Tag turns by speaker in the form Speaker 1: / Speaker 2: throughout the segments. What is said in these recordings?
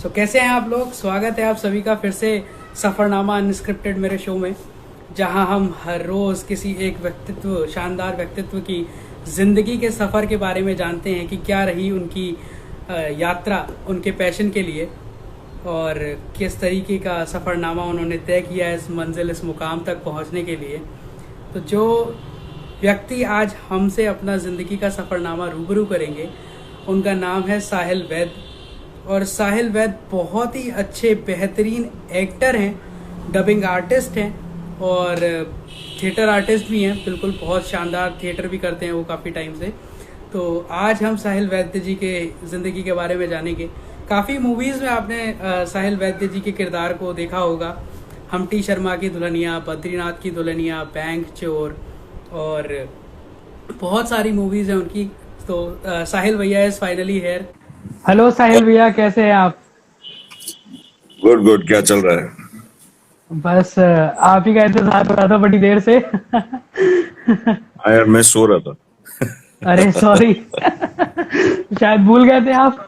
Speaker 1: कैसे हैं आप लोग। स्वागत है आप सभी का फिर से सफ़रनामा अनस्क्रिप्टेड मेरे शो में, जहां हम हर रोज़ किसी एक व्यक्तित्व, शानदार व्यक्तित्व की ज़िंदगी के सफ़र के बारे में जानते हैं कि क्या रही उनकी यात्रा उनके पैशन के लिए और किस तरीके का सफ़रनामा उन्होंने तय किया इस मंजिल, इस मुकाम तक पहुंचने के लिए। तो जो व्यक्ति आज हमसे अपना ज़िंदगी का सफ़रनामा रूबरू करेंगे, उनका नाम है साहिल वैद। और साहिल वैद बहुत ही अच्छे बेहतरीन एक्टर हैं, डबिंग आर्टिस्ट हैं और थिएटर आर्टिस्ट भी हैं। बिल्कुल बहुत शानदार थिएटर भी करते हैं वो काफ़ी टाइम से। तो आज हम साहिल वैद्य जी के ज़िंदगी के बारे में जानेंगे। काफ़ी मूवीज़ में आपने साहिल वैद्य जी के किरदार को देखा होगा। हमटी शर्मा की दुल्हनिया, बद्रीनाथ की दुल्हनिया, बैंक चोर और बहुत सारी मूवीज़ हैं उनकी। तो साहिल भैया इज़ फाइनली हेयर। हेलो साहिल भैया, कैसे हैं आप।
Speaker 2: Good good. क्या चल रहा है?
Speaker 1: बस आप ही का इंतजार कर रहा था बड़ी देर से।
Speaker 2: हाँ यार, मैं सो रहा था।
Speaker 1: अरे सॉरी। शायद भूल गए थे आप।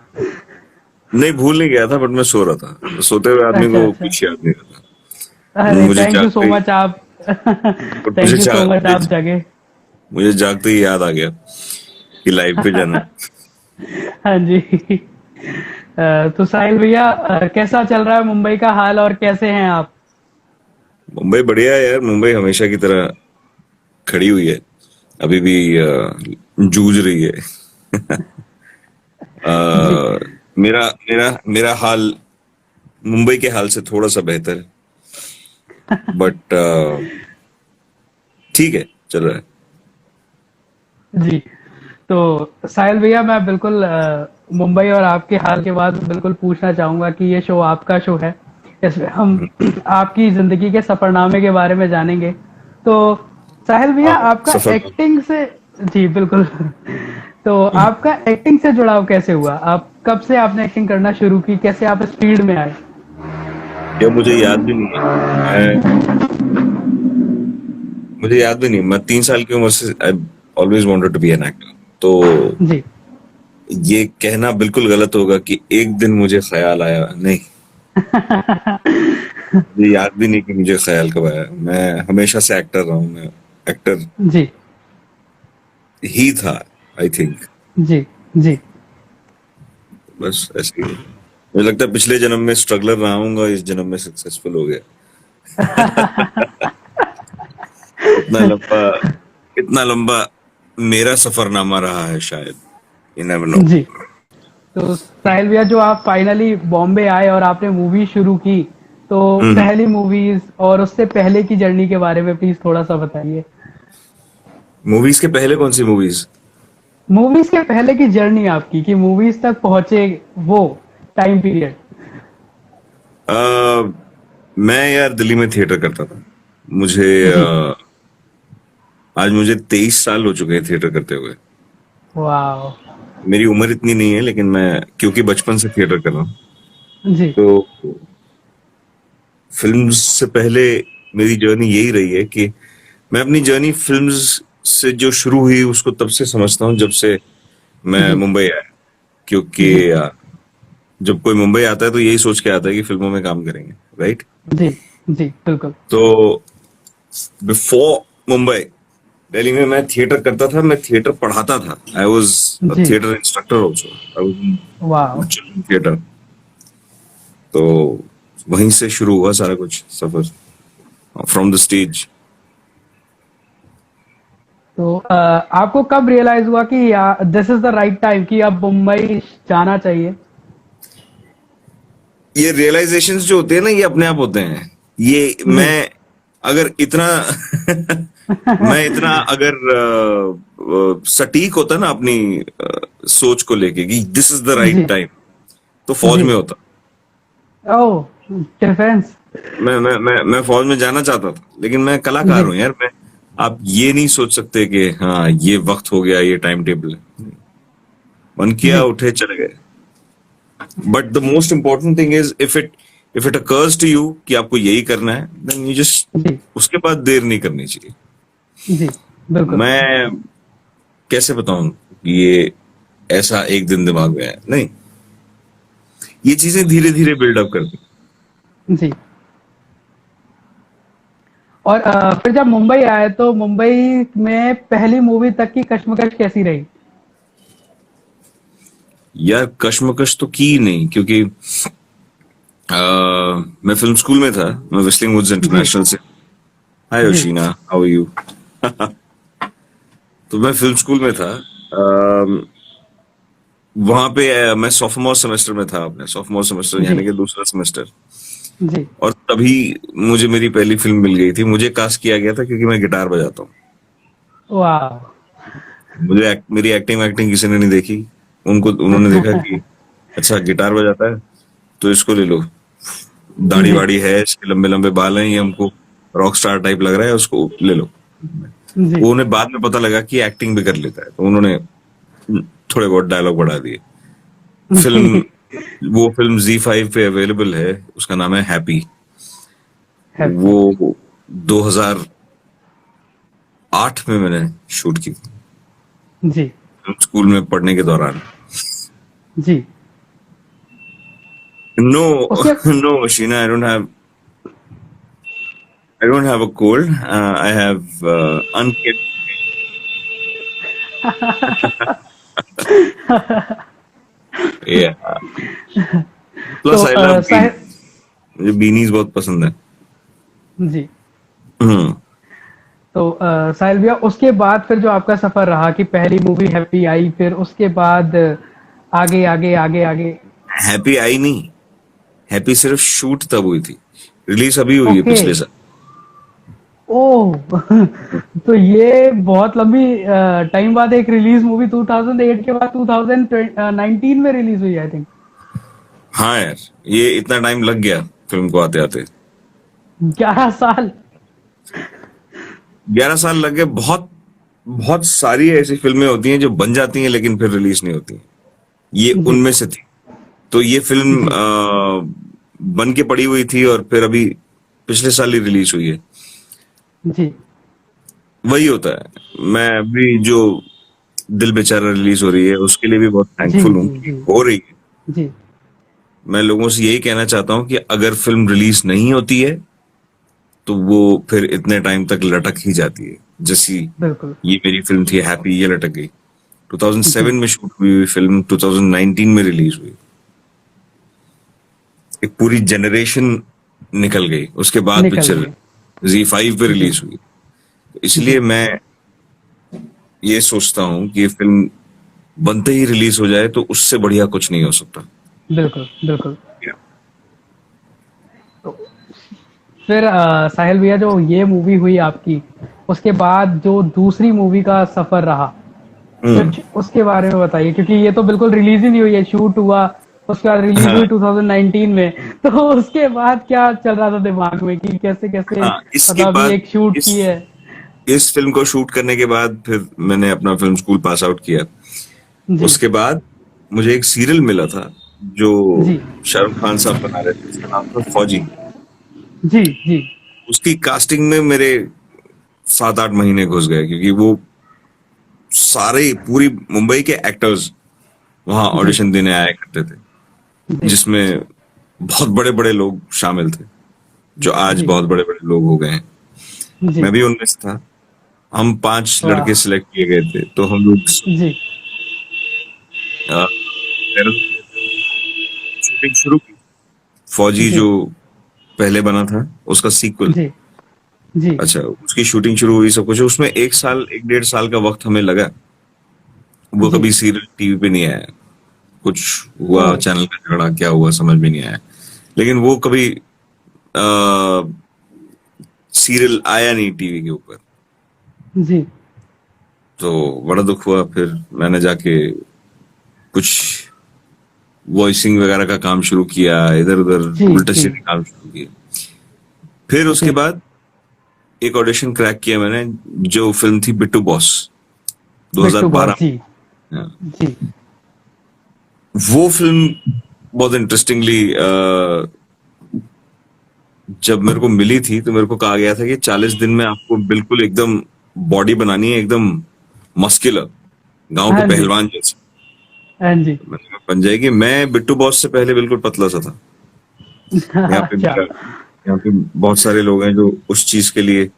Speaker 2: नहीं, भूल नहीं गया था, बट मैं सो रहा था। सोते हुए आदमी
Speaker 1: अच्छा
Speaker 2: को
Speaker 1: अच्छा।
Speaker 2: कुछ याद नहीं रहता।
Speaker 1: अरे
Speaker 2: मुझे
Speaker 1: थैंक यू सो
Speaker 2: जागते ही
Speaker 1: मच आप।
Speaker 2: But
Speaker 1: thank you so much आप जगे।
Speaker 2: मुझे जागते ही याद आ गया कि लाइव पे जाना है।
Speaker 1: हाँ जी। तो साहिल भैया, कैसा चल रहा है मुंबई का हाल और कैसे हैं आप।
Speaker 2: मुंबई बढ़िया है यार। मुंबई हमेशा की तरह खड़ी हुई है, अभी भी जूझ रही है।
Speaker 1: जी।
Speaker 2: मेरा मेरा मेरा हाल मुंबई के हाल से थोड़ा सा बेहतर है, बट ठीक है, चल रहा है।
Speaker 1: जी। तो साहिल भैया, मैं बिल्कुल मुंबई और आपके हाल के बाद बिल्कुल पूछना चाहूंगा कि ये शो आपका शो है, इसमें हम आपकी जिंदगी के सफरनामे के बारे में जानेंगे। तो साहिल भैया,
Speaker 2: हाँ,
Speaker 1: आपका
Speaker 2: सफर।
Speaker 1: एक्टिंग से, जी बिल्कुल। तो आपका एक्टिंग से जुड़ाव कैसे हुआ, आप कब से आपने एक्टिंग करना शुरू की, कैसे आप इस फील्ड में आए।
Speaker 2: यह मुझे याद भी नहीं है। मैं मुझे याद भी नहीं, मैं 3 साल की उम्र से I always wanted to be an actor. तो
Speaker 1: जी।
Speaker 2: ये कहना बिल्कुल गलत होगा कि एक दिन मुझे ख्याल आया, नहीं। मुझे याद भी नहीं कि मुझे ख्याल कब आया। मैं हमेशा से एक्टर रहा हूँ। मैं एक्टर
Speaker 1: जी
Speaker 2: ही था, आई थिंक।
Speaker 1: जी जी।
Speaker 2: बस ऐसे ही है। मुझे लगता है पिछले जन्म में स्ट्रगलर रहा हूँ, इस जन्म में सक्सेसफुल हो गया। इतना लंबा इतना लंबा मेरा सफरनामा रहा है शायद। You never know.
Speaker 1: जी। तो साहिल भैया, जो आप फाइनली बॉम्बे आए और आपने मूवी शुरू की, तो पहली मूवीज और उससे पहले की जर्नी के बारे में प्लीज थोड़ा सा बताइए।
Speaker 2: मूवीज के पहले कौन सी मूवीज?
Speaker 1: मूवीज के पहले की जर्नी आपकी, कि मूवीज तक पहुंचे वो टाइम पीरियड।
Speaker 2: मैं यार दिल्ली में थिएटर करता था। मुझे
Speaker 1: जी।
Speaker 2: आज मुझे 23 साल हो चुके हैं थिएटर करते हुए।
Speaker 1: वाह।
Speaker 2: मेरी उम्र इतनी नहीं है, लेकिन मैं क्योंकि बचपन से थिएटर कर रहा हूँ,
Speaker 1: जी
Speaker 2: तो फिल्म्स से पहले मेरी जर्नी यही रही है कि मैं अपनी जर्नी फिल्म्स से जो शुरू हुई उसको तब से समझता हूँ जब से मैं
Speaker 1: जी
Speaker 2: मुंबई आया। क्योंकि
Speaker 1: जी
Speaker 2: जब कोई मुंबई आता है तो यही सोच के आता है कि फिल्मों में काम करेंगे, राइट?
Speaker 1: जी जी बिल्कुल।
Speaker 2: तो बिफोर मुंबई, दिल्ली में मैं थिएटर करता था, मैं थिएटर पढ़ाता था। आई वॉज
Speaker 1: जी।
Speaker 2: Theatre instructor also. आई
Speaker 1: वाह।
Speaker 2: Was children theatre. तो वहीं से शुरू हुआ सारा कुछ सफर, फ्रॉम द स्टेज।
Speaker 1: तो आपको कब रियलाइज हुआ कि this is the right time, कि अब मुंबई जाना चाहिए।
Speaker 2: ये रियलाइजेशंस जो होते हैं ना, ये अपने आप होते हैं। ये
Speaker 1: जी।
Speaker 2: मैं अगर इतना मैं इतना अगर सटीक होता ना अपनी सोच को लेके कि दिस इज द राइट
Speaker 1: जी
Speaker 2: टाइम, तो फौज
Speaker 1: जी।
Speaker 2: में होता।
Speaker 1: Oh, defence.
Speaker 2: मैं फौज में जाना चाहता था, लेकिन मैं कलाकार
Speaker 1: जी
Speaker 2: हूं यार। मैं आप ये नहीं सोच सकते कि हाँ ये वक्त हो गया, ये टाइम टेबल है। मन किया,
Speaker 1: जी
Speaker 2: उठे, चले गए। But the most important thing is if it occurs to you कि आपको यही करना है, देन यू जस्ट,
Speaker 1: जी
Speaker 2: उसके बाद देर नहीं करनी चाहिए।
Speaker 1: जी बिल्कुल।
Speaker 2: मैं कैसे बताऊं कि ये ऐसा एक दिन दिमाग में है, नहीं। ये चीजें धीरे धीरे बिल्डअप करती।
Speaker 1: जी। और फिर जब मुंबई आए तो मुंबई में पहली मूवी तक की कश्मकश कैसी रही?
Speaker 2: यार कश्मकश तो की नहीं, क्योंकि अ, मैं फिल्म स्कूल में था, मैं विस्लिंग वुड्स
Speaker 1: जी,
Speaker 2: इंटरनेशनल से। हाय
Speaker 1: जी,
Speaker 2: योशीना, हाउ आर यू? तो मैं फिल्म स्कूल में था। वहां पे मैं सोफोमोर सेमेस्टर में था, अपने सोफोमोर सेमेस्टर
Speaker 1: जी,
Speaker 2: यानी कि दूसरा सेमेस्टर।
Speaker 1: जी।
Speaker 2: और तभी मुझे मेरी पहली फिल्म मिल गई थी। मुझे कास्ट किया गया था क्योंकि मैं गिटार बजाता हूँ।
Speaker 1: वाह!
Speaker 2: मेरी एक्टिंग एक्टिंग किसी ने नहीं देखी। उन्होंने देखा कि अच्छा गिटार बजाता है, तो इसको ले लो, दाढ़ी
Speaker 1: जी,
Speaker 2: वाड़ी है, इसके लंबे लंबे बाल हैं, ये हमको रॉक स्टार टाइप लग रहा है, उसको ले लो।
Speaker 1: जी।
Speaker 2: वो उन्हें बाद में पता लगा कि एक्टिंग भी कर लेता है, तो उन्होंने थोड़े बहुत डायलॉग बढ़ा दिए। फिल्म वो फिल्म Z5 पे अवेलेबल है, उसका नाम है हैप्पी।
Speaker 1: हैप्पी।
Speaker 2: वो 2008 में मैंने शूट की थी,
Speaker 1: जी,
Speaker 2: स्कूल में पढ़ने के दौरान।
Speaker 1: जी।
Speaker 2: नो
Speaker 1: उसके
Speaker 2: no Sheena, I don't have a cold, I have unkempt. या
Speaker 1: तो
Speaker 2: plus I love
Speaker 1: Sahir
Speaker 2: beanies, मुझे बीनीज बहुत पसंद है।
Speaker 1: जी।
Speaker 2: हम्म।
Speaker 1: तो साहिल भैया उसके बाद फिर जो आपका सफर रहा कि पहली मूवी हैप्पी आई, फिर उसके बाद आगे, आगे, आगे, आगे।
Speaker 2: हैप्पी आई नहीं, हैप्पी सिर्फ शूट तब हुई थी, रिलीज अभी हुई है
Speaker 1: ओके।
Speaker 2: पिछले साल।
Speaker 1: ओह! तो ये बहुत लंबी टाइम बाद एक रिलीज मूवी 2008 के बाद 2019 में रिलीज हुई आई थिंक।
Speaker 2: हाँ यार, ये इतना टाइम लग गया फिल्म को आते आते।
Speaker 1: 11 साल।
Speaker 2: 11 साल लग गए। बहुत बहुत सारी ऐसी फिल्में होती हैं जो बन जाती हैं लेकिन फिर रिलीज नहीं होती। ये
Speaker 1: जी,
Speaker 2: उनमें से थी। तो ये फिल्म
Speaker 1: जी,
Speaker 2: बन के पड़ी हुई थी और फिर अभी पिछले साल ही रिलीज हुई है।
Speaker 1: जी,
Speaker 2: वही होता है। मैं अभी जो दिल बेचारा रिलीज हो रही है उसके लिए भी बहुत
Speaker 1: जी,
Speaker 2: थैंकफुल हूँ
Speaker 1: जी,
Speaker 2: कि
Speaker 1: जी,
Speaker 2: हो रही है।
Speaker 1: जी,
Speaker 2: मैं लोगों से यही कहना चाहता हूँ कि अगर फिल्म रिलीज नहीं होती है तो वो फिर इतने टाइम तक लटक ही जाती है। जैसी
Speaker 1: बिल्कुल।
Speaker 2: ये मेरी फिल्म थी हैप्पी, ये लटक गई। 2007
Speaker 1: जी,
Speaker 2: में शूट हुई हुई फिल्म 2019 में रिलीज हुई। एक पूरी जनरेशन निकल गई उसके बाद
Speaker 1: निकल
Speaker 2: पिक्चर
Speaker 1: गए।
Speaker 2: Z5 पे
Speaker 1: जी,
Speaker 2: रिलीज हुई। तो इसलिए
Speaker 1: जी,
Speaker 2: मैं ये सोचता हूँ कि ये फिल्म बनते ही रिलीज हो जाए तो उससे बढ़िया कुछ नहीं हो सकता।
Speaker 1: बिल्कुल, बिल्कुल। तो फिर साहिल भैया जो ये मूवी हुई आपकी, उसके बाद जो दूसरी मूवी का सफर रहा,
Speaker 2: हम्म।
Speaker 1: कुछ उसके बारे में बताइए क्योंकि ये तो बिल्कुल रिलीज ही नहीं हुई है, शूट हुआ, उसके बाद रिलीज
Speaker 2: हाँ
Speaker 1: हुई 2019 में। तो उसके बाद क्या चल रहा था दिमाग में कि कैसे कैसे
Speaker 2: हाँ, इसके
Speaker 1: मतलब अभी
Speaker 2: बाद
Speaker 1: एक शूट
Speaker 2: इस
Speaker 1: की है?
Speaker 2: इस फिल्म को शूट करने के बाद फिर मैंने अपना फिल्म स्कूल पास आउट किया।
Speaker 1: जी,
Speaker 2: उसके बाद मुझे एक सीरियल मिला था जो
Speaker 1: जी,
Speaker 2: शाहरुख खान साहब बना रहे थे, उसका नाम था फौजी।
Speaker 1: जी, जी,
Speaker 2: उसकी कास्टिंग में मेरे 7-8 महीने घुस गए, क्योंकि वो सारे पूरी मुंबई के एक्टर्स वहां
Speaker 1: जी,
Speaker 2: ऑडिशन देने आया करते थे,
Speaker 1: जी,
Speaker 2: जिसमें बहुत बड़े बड़े लोग शामिल थे जो आज
Speaker 1: जी,
Speaker 2: बहुत बड़े बड़े लोग हो गए हैं।
Speaker 1: जी,
Speaker 2: मैं भी उनमें से था। हम 5 लड़के
Speaker 1: वाह!
Speaker 2: सिलेक्ट किए गए थे, तो हम लोग
Speaker 1: जी,
Speaker 2: शूटिंग शुरू की। फौजी
Speaker 1: जी,
Speaker 2: जो पहले बना था उसका सीक्वल।
Speaker 1: जी, जी,
Speaker 2: अच्छा, उसकी शूटिंग शुरू हुई, सब कुछ। उसमें 1 साल 1 डेढ़ साल का वक्त हमें लगा। वो
Speaker 1: जी,
Speaker 2: कभी सीरियल टीवी पे नहीं आया। कुछ हुआ,
Speaker 1: ओह!
Speaker 2: चैनल का झगड़ा क्या हुआ समझ में नहीं आया। लेकिन वो कभी सीरियल आया नहीं टीवी के ऊपर।
Speaker 1: जी,
Speaker 2: तो बड़ा दुख हुआ। फिर मैंने जाके कुछ वॉइसिंग वगैरह का काम शुरू किया, इधर उधर
Speaker 1: जी,
Speaker 2: उल्टे
Speaker 1: जी,
Speaker 2: सीधे काम शुरू किए। फिर उसके
Speaker 1: जी,
Speaker 2: बाद एक ऑडिशन क्रैक किया मैंने, जो फिल्म थी बिट्टू बॉस,
Speaker 1: बिट्टू बॉस,
Speaker 2: 2012
Speaker 1: जी,
Speaker 2: में। हाँ।
Speaker 1: जी,
Speaker 2: वो फिल्म बहुत इंटरेस्टिंगली, जब मेरे को मिली थी तो मेरे को कहा गया था कि 40 दिन में आपको बिल्कुल एकदम बॉडी बनानी है, एकदम मस्कुलर, गांव के
Speaker 1: हाँ जी,
Speaker 2: पहलवान जैसे।
Speaker 1: हाँ जी।
Speaker 2: बन जाएगी। मैं बिट्टू बॉस से पहले बिल्कुल पतला सा था। यहाँ पे
Speaker 1: अच्छा।
Speaker 2: मेरा यहाँ पे बहुत सारे लोग हैं जो उस चीज के लिए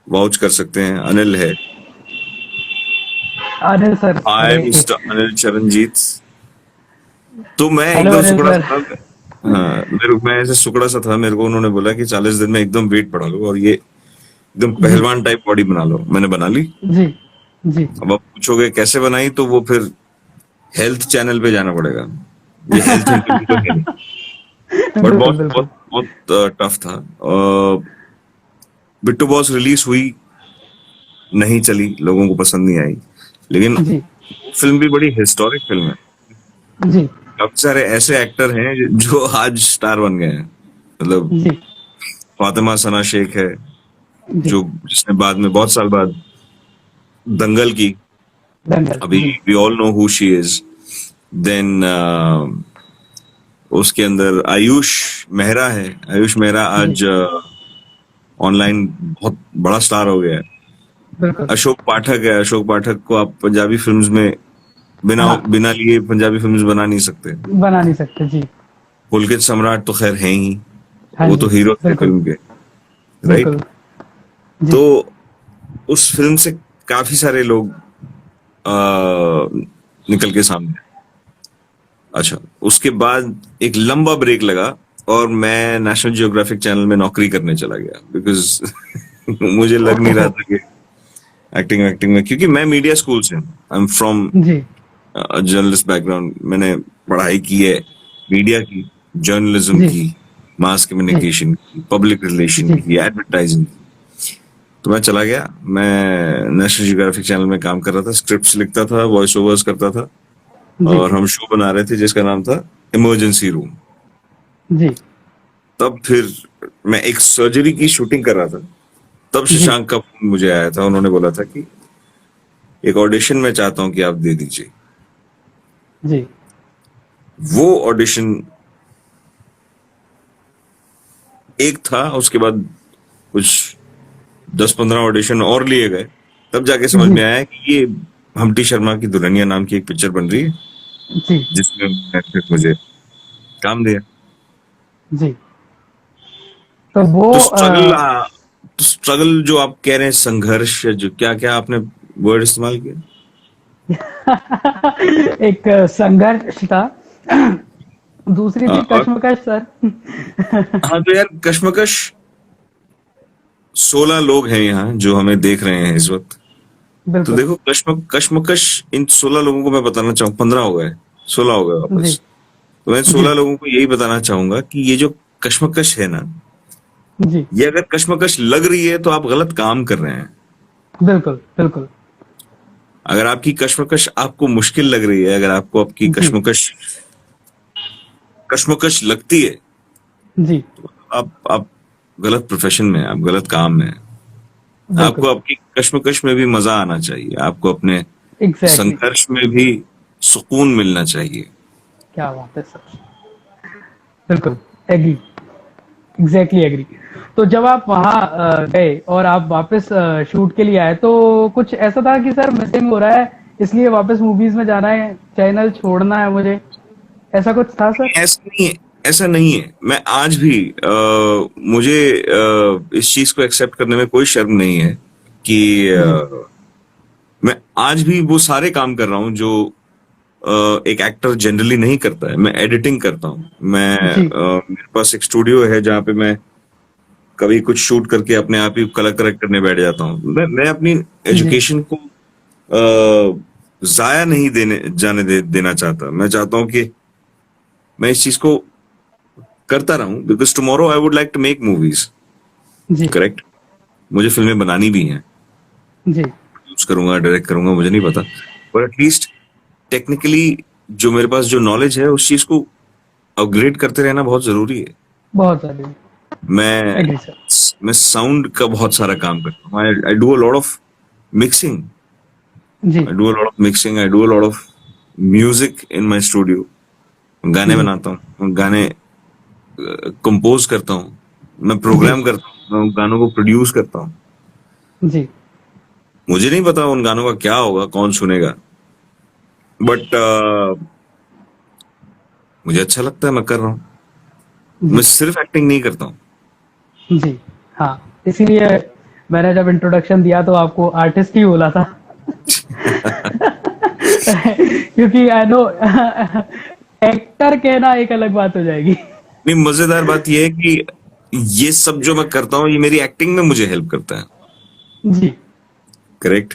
Speaker 2: वाउच कर सकते हैं। अनिल है,
Speaker 1: अनिल सर,
Speaker 2: हाय
Speaker 1: अरे
Speaker 2: मिस्टर अनिल चरणजीत। तो मैं
Speaker 1: हेलो
Speaker 2: एकदम
Speaker 1: अनिल
Speaker 2: सुकड़ा
Speaker 1: सर।
Speaker 2: सा था। हाँ, मैं ऐसे सुकड़ा सा था। मेरे को उन्होंने बोला कि 40 दिन में एकदम वेट बढ़ा लो और ये एकदम
Speaker 1: जी
Speaker 2: पहलवान टाइप बॉडी बना लो। मैंने बना ली।
Speaker 1: जी जी।
Speaker 2: अब आप पूछोगे कैसे बनाई, तो वो फिर हेल्थ चैनल पे जाना पड़ेगा। ये हेल्थ इंटरव्यू तो है नहीं। बट
Speaker 1: बिल्कुल
Speaker 2: बहुत
Speaker 1: बिल्कुल।
Speaker 2: बहुत बहुत टफ था। बिट्टू बॉस रिलीज हुई, नहीं चली, लोगों को पसंद नहीं आई। लेकिन
Speaker 1: जी
Speaker 2: फिल्म भी बड़ी हिस्टोरिक फिल्म है।
Speaker 1: जी
Speaker 2: काफी सारे ऐसे एक्टर हैं जो आज स्टार बन गए हैं। मतलब
Speaker 1: जी
Speaker 2: फातिमा सना शेख है,
Speaker 1: जी।
Speaker 2: जो जिसने बाद में बहुत साल बाद दंगल की।
Speaker 1: दंगल,
Speaker 2: अभी
Speaker 1: जी
Speaker 2: we all know who she is. Then उसके अंदर आयुष मेहरा है। आयुष मेहरा
Speaker 1: जी।
Speaker 2: आज ऑनलाइन बहुत बड़ा स्टार हो गया है।
Speaker 1: बिल्कुल।
Speaker 2: अशोक पाठक है। अशोक पाठक को आप पंजाबी फिल्म्स में बिना
Speaker 1: हाँ,
Speaker 2: बिना लिए पंजाबी फिल्म्स बना नहीं सकते।
Speaker 1: बना नहीं सकते जी।
Speaker 2: पुलकित सम्राट तो खैर है ही,
Speaker 1: हाँ
Speaker 2: वो तो
Speaker 1: जी।
Speaker 2: हीरो थे
Speaker 1: बिल्कुल
Speaker 2: फिल्म के। राइट।
Speaker 1: बिल्कुल। जी
Speaker 2: तो उस फिल्म से काफी सारे लोग निकल के सामने आए। अच्छा, उसके बाद एक लंबा ब्रेक लगा और मैं नेशनल जियोग्राफिक चैनल में नौकरी करने चला गया, बिकॉज मुझे लग नहीं रहा
Speaker 1: ओह,
Speaker 2: था कि एक्टिंग एक्टिंग में, क्योंकि मैं मीडिया स्कूल से हूँ। आई एम फ्रॉम
Speaker 1: जी
Speaker 2: जर्नलिस्ट बैकग्राउंड। मैंने पढ़ाई की है मीडिया की, जर्नलिज्म
Speaker 1: जी
Speaker 2: की, मास
Speaker 1: जी
Speaker 2: कम्युनिकेशन की, पब्लिक रिलेशन
Speaker 1: जी
Speaker 2: की, एडवर्टाइजिंग की। तो मैं चला गया। मैं नेशनल जियोग्राफिक चैनल में काम कर रहा था, स्क्रिप्ट्स लिखता था, वॉइस ओवर्स करता था।
Speaker 1: जी
Speaker 2: और हम शो बना रहे थे जिसका नाम था इमरजेंसी रूम।
Speaker 1: जी
Speaker 2: तब फिर मैं एक सर्जरी की शूटिंग कर रहा था। तब
Speaker 1: जी
Speaker 2: शशांक का फोन मुझे आया था। उन्होंने बोला था कि एक ऑडिशन मैं चाहता हूं कि आप दे दीजिए।
Speaker 1: जी।
Speaker 2: वो ऑडिशन एक था, उसके बाद कुछ 10-15 ऑडिशन और लिए गए। तब जाके समझ
Speaker 1: जी
Speaker 2: में आया कि ये हम्टी शर्मा की दुल्हनिया नाम की एक पिक्चर बन रही है,
Speaker 1: जी
Speaker 2: जिसमें उन्होंने फिर मुझे काम दिया।
Speaker 1: जी। तो वो
Speaker 2: तो स्ट्रगल जो आप कह रहे हैं, संघर्ष, जो क्या क्या आपने वर्ड इस्तेमाल किया।
Speaker 1: एक संघर्ष था। दूसरी थी
Speaker 2: और
Speaker 1: कश्मकश सर।
Speaker 2: हाँ, तो यार कश्मकश, 16 लोग हैं यहाँ जो हमें देख रहे हैं इस वक्त। तो
Speaker 1: बिल्कुल।
Speaker 2: देखो, कश्मकश इन 16 लोगों को मैं बताना चाहूँ, 15 हो गए, 16 हो गए
Speaker 1: जी
Speaker 2: वापस। तो मैं
Speaker 1: जी
Speaker 2: 16 लोगों को यही बताना चाहूंगा कि ये जो कश्मकश है ना,
Speaker 1: जी।
Speaker 2: ये अगर कश्मकश लग रही है तो आप गलत काम कर रहे हैं।
Speaker 1: बिल्कुल बिल्कुल।
Speaker 2: अगर आपकी कश्मकश आपको मुश्किल लग रही है, अगर आपको आपकी
Speaker 1: जी
Speaker 2: कश्मकश कश्मकश लगती है,
Speaker 1: जी।
Speaker 2: तो आप गलत प्रोफेशन में हैं, आप गलत काम में हैं। आपको
Speaker 1: बिल्कुल।
Speaker 2: आपकी कश्मकश में भी मजा आना चाहिए, आपको अपने
Speaker 1: एग्जैक्टली।
Speaker 2: संघर्ष में भी सुकून मिलना चाहिए।
Speaker 1: क्या बात है सर। बिल्कुल। एग्री। Exactly agree. तो जब आप वहां गए और आप वापस शूट के लिए आए, तो कुछ ऐसा था कि सर मिसिंग हो रहा है, इसलिए वापस मूवीज में जाना है, चैनल छोड़ना है मुझे, ऐसा कुछ था सर?
Speaker 2: ऐसा नहीं है। ऐसा नहीं है। मैं आज भी मुझे इस चीज को एक्सेप्ट करने में कोई शर्म नहीं है कि
Speaker 1: जी
Speaker 2: मैं आज भी वो सारे काम कर रहा हूँ जो एक एक्टर जनरली नहीं करता है। मैं एडिटिंग करता हूँ।
Speaker 1: जी
Speaker 2: मेरे पास एक स्टूडियो है जहाँ पे मैं कभी कुछ शूट करके अपने आप ही कलर करेक्ट करने बैठ जाता हूँ। मैं अपनी
Speaker 1: जी।
Speaker 2: एजुकेशन को जाया नहीं देना चाहता। मैं चाहता हूँ कि मैं इस चीज को करता रहूं, because tomorrow I would like to make movies.
Speaker 1: जी
Speaker 2: करेक्ट। मुझे फिल्में बनानी भी हैं।
Speaker 1: जी।
Speaker 2: यूज करूंगा, डायरेक्ट करूंगा, मुझे नहीं पता। पर एटलीस्ट टेक्निकली जो मेरे पास जो नॉलेज है, उस चीज को अपग्रेड करते रहना बहुत जरूरी है।
Speaker 1: बहुत सारे।
Speaker 2: मैं
Speaker 1: एग्री सर।
Speaker 2: मैं साउंड का बहुत सारा काम करता हूँ। I do a lot of mixing.
Speaker 1: जी
Speaker 2: I do a lot of mixing. I do a lot of music in my studio. गाने
Speaker 1: जी
Speaker 2: बनाता हूँ, गाने कंपोज करता हूँ, मैं
Speaker 1: जी
Speaker 2: प्रोग्राम करता हूँ, मैं उन गानों को प्रोड्यूस करता हूँ।
Speaker 1: जी।
Speaker 2: मुझे नहीं पता उन गानों का क्या होगा, कौन सुनेगा, बट मुझे अच्छा लगता है, मैं कर रहा हूँ। मैं
Speaker 1: जी
Speaker 2: सिर्फ एक्टिंग नहीं करता हूँ।
Speaker 1: जी हाँ, इसीलिए मैंने जब इंट्रोडक्शन दिया तो आपको आर्टिस्ट ही बोला था। क्योंकि आई नो एक्टर कहना एक अलग बात हो जाएगी।
Speaker 2: नहीं, मजेदार बात यह है कि ये सब जो मैं करता हूँ ये मेरी एक्टिंग में मुझे हेल्प करता है।
Speaker 1: जी
Speaker 2: करेक्ट।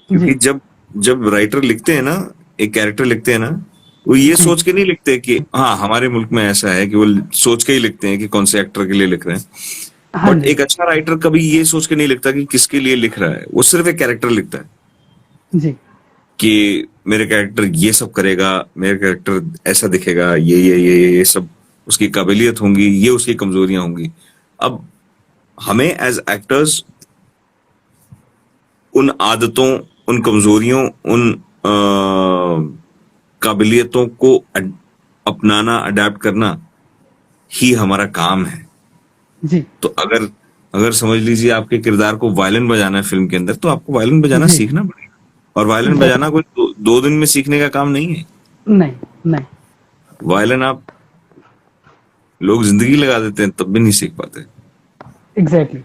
Speaker 2: क्योंकि
Speaker 1: जी
Speaker 2: जब जब राइटर लिखते हैं ना, एक कैरेक्टर लिखते हैं ना, वो ये
Speaker 1: जी
Speaker 2: सोच के नहीं लिखते कि हाँ हमारे मुल्क में ऐसा है, कि वो सोच के ही लिखते हैं कि कौन से एक्टर के लिए लिख रहे हैं।
Speaker 1: हाँ
Speaker 2: बट
Speaker 1: जी
Speaker 2: एक अच्छा राइटर कभी ये सोच के नहीं लिखता कि किसके लिए लिख रहा है, वो सिर्फ एक कैरेक्टर लिखता है
Speaker 1: जी
Speaker 2: कि मेरे कैरेक्टर ये सब करेगा, मेरे कैरेक्टर ऐसा दिखेगा, ये सब उसकी काबिलियत होंगी, ये उसकी कमजोरियां होंगी। अब हमें एज एक्टर्स उन आदतों, उन कमजोरियों, उन काबिलियतों को अपनाना, अडेप्ट करना ही हमारा काम है।
Speaker 1: जी
Speaker 2: तो अगर अगर समझ लीजिए आपके किरदार को वायलिन बजाना है फिल्म के अंदर, तो आपको वायलिन बजाना
Speaker 1: जी
Speaker 2: सीखना पड़ेगा। और वायलिन बजाना
Speaker 1: एग्जैक्टली।
Speaker 2: कोई दो दिन में सीखने का काम नहीं है।
Speaker 1: नहीं नहीं।
Speaker 2: वायलिन आप लोग जिंदगी लगा देते हैं तब भी नहीं सीख पाते।
Speaker 1: एग्जैक्टली।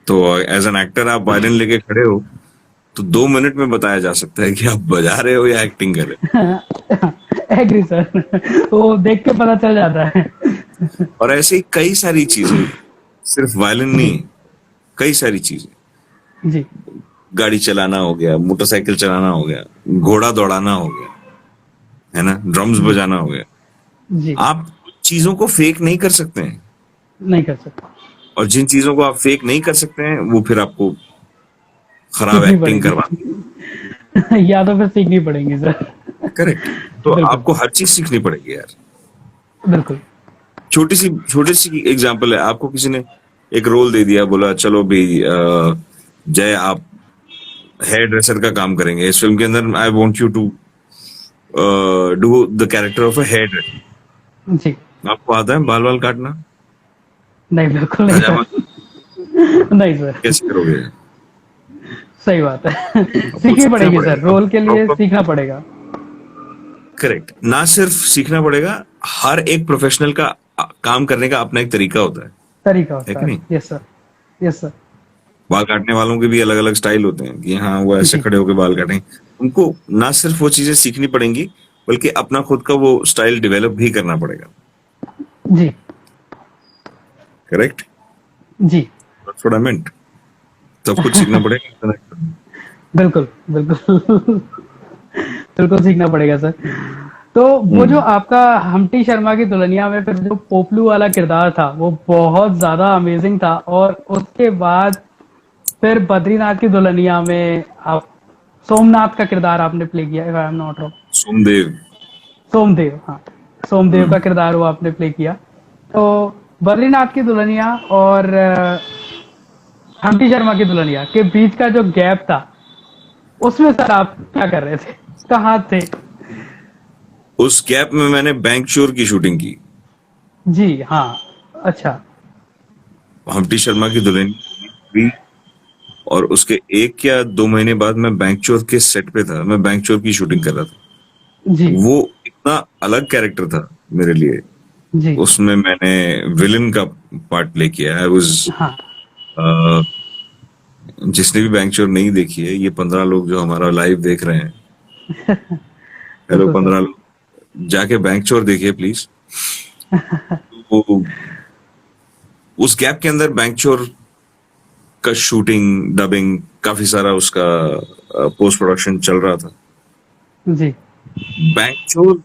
Speaker 2: तो एज एन एक्टर आप वायलिन लेके खड़े हो तो 2 मिनट में बताया जा सकता है कि आप बजा रहे हो या एक्टिंग कर रहे
Speaker 1: एग्री सर, वो देख के पता चल जाता है।
Speaker 2: हो। और ऐसे ही कई सारी चीजें, सिर्फ वायलिन
Speaker 1: जी
Speaker 2: नहीं, कई सारी चीजें।
Speaker 1: जी
Speaker 2: गाड़ी चलाना हो गया, मोटरसाइकिल चलाना हो गया, घोड़ा दौड़ाना हो गया, है ना, ड्रम्स
Speaker 1: जी
Speaker 2: बजाना हो गया।
Speaker 1: जी
Speaker 2: आप कुछ चीजों को फेक नहीं कर सकते हैं।
Speaker 1: नहीं कर सकता।
Speaker 2: और जिन चीजों को आप फेक नहीं कर सकते हैं वो फिर आपको खराब
Speaker 1: सीखनी
Speaker 2: एक्टिंग
Speaker 1: पड़ेगी।
Speaker 2: करवा।
Speaker 1: या तो फिर सीखनी पड़ेगी सर।
Speaker 2: करेक्ट। तो
Speaker 1: बिल्कुल
Speaker 2: आपको हर चीज सीखनी पड़ेगी यार।
Speaker 1: बिल्कुल।
Speaker 2: छोटी सी एग्जांपल है, आपको किसी ने एक रोल दे दिया, बोला चलो भी जय आप हेयर ड्रेसर का काम करेंगे इस फिल्म के अंदर, I want you to do the character of a hairdresser.
Speaker 1: जी
Speaker 2: आपको आता है बाल वाल काटना?
Speaker 1: नहीं, बिल्कुल नहीं सर।
Speaker 2: हजामा
Speaker 1: नहीं सर।
Speaker 2: कैसे करोगे?
Speaker 1: सही बात है।
Speaker 2: आपको
Speaker 1: सीखनी
Speaker 2: सीखना
Speaker 1: पड़ेगी
Speaker 2: पड़ेगा,
Speaker 1: सर, रोल के लिए
Speaker 2: प्रॉपर।
Speaker 1: सीखना पड़ेगा।
Speaker 2: करेक्ट। ना सिर्फ सीखना पड़ेगा, हर एक प्रोफेशनल का काम करने का अपना एक तरीका होता
Speaker 1: तरीका
Speaker 2: है
Speaker 1: होता
Speaker 2: कि
Speaker 1: है।
Speaker 2: नहीं?
Speaker 1: Yes sir. Yes sir.
Speaker 2: बाल काटने वालों के भी अलग अलग स्टाइल होते हैं कि हाँ वो ऐसे
Speaker 1: जी
Speaker 2: खड़े होकर बाल काटेंगे। उनको ना सिर्फ वो चीजें सीखनी पड़ेंगी, बल्कि अपना खुद का वो स्टाइल डेवलप भी करना पड़ेगा।
Speaker 1: जी
Speaker 2: करेक्ट।
Speaker 1: जी
Speaker 2: थोड़ा मिनट सब कुछ सीखना पड़ेगा।
Speaker 1: बिल्कुल बिल्कुल। बिल्कुल सीखना पड़ेगा सर। तो वो जो
Speaker 2: हम्म।
Speaker 1: आपका हम्टी शर्मा की दुल्हनिया में फिर जो पोपलू वाला किरदार था वो बहुत ज्यादा अमेजिंग था, और उसके बाद फिर बद्रीनाथ की दुल्हनिया में आप सोमनाथ का किरदार आपने प्ले किया, if I am not wrong.
Speaker 2: Somdev.
Speaker 1: Somdev, हाँ, सोमदेव का
Speaker 2: हम्म।
Speaker 1: किरदार वो आपने प्ले किया। तो बद्रीनाथ की दुल्हनिया और हम्टी शर्मा की दुल्हनिया के बीच का जो गैप था, उसमें सर आप क्या कर रहे थे, कहाँ थे?
Speaker 2: उस गैप में मैंने बैंक चोर की शूटिंग की।
Speaker 1: जी हाँ। अच्छा।
Speaker 2: हम्टी शर्मा की दुल्हन भी, और उसके 1 या 2 महीने बाद मैं बैंक चोर के सेट पे था, मैं बैंक चोर की शूटिंग कर रहा था।
Speaker 1: जी
Speaker 2: वो इतना अलग कैरेक्टर था मेरे लिए।
Speaker 1: जी
Speaker 2: उसमें मैंने विलन का पार्ट प्ले किया है।
Speaker 1: हाँ।
Speaker 2: जिसने भी बैंक चोर नहीं देखी है, ये 15 लोग जो हमारा लाइव देख रहे हैं, हेलो
Speaker 1: बिल्कुल सर।
Speaker 2: 15 लोग, जाके बैंक चोर देखिए प्लीज। वो उस गैप के अंदर बैंक चोर का शूटिंग, डबिंग, काफी सारा उसका पोस्ट प्रोडक्शन चल रहा था।
Speaker 1: जी
Speaker 2: बैंक चोर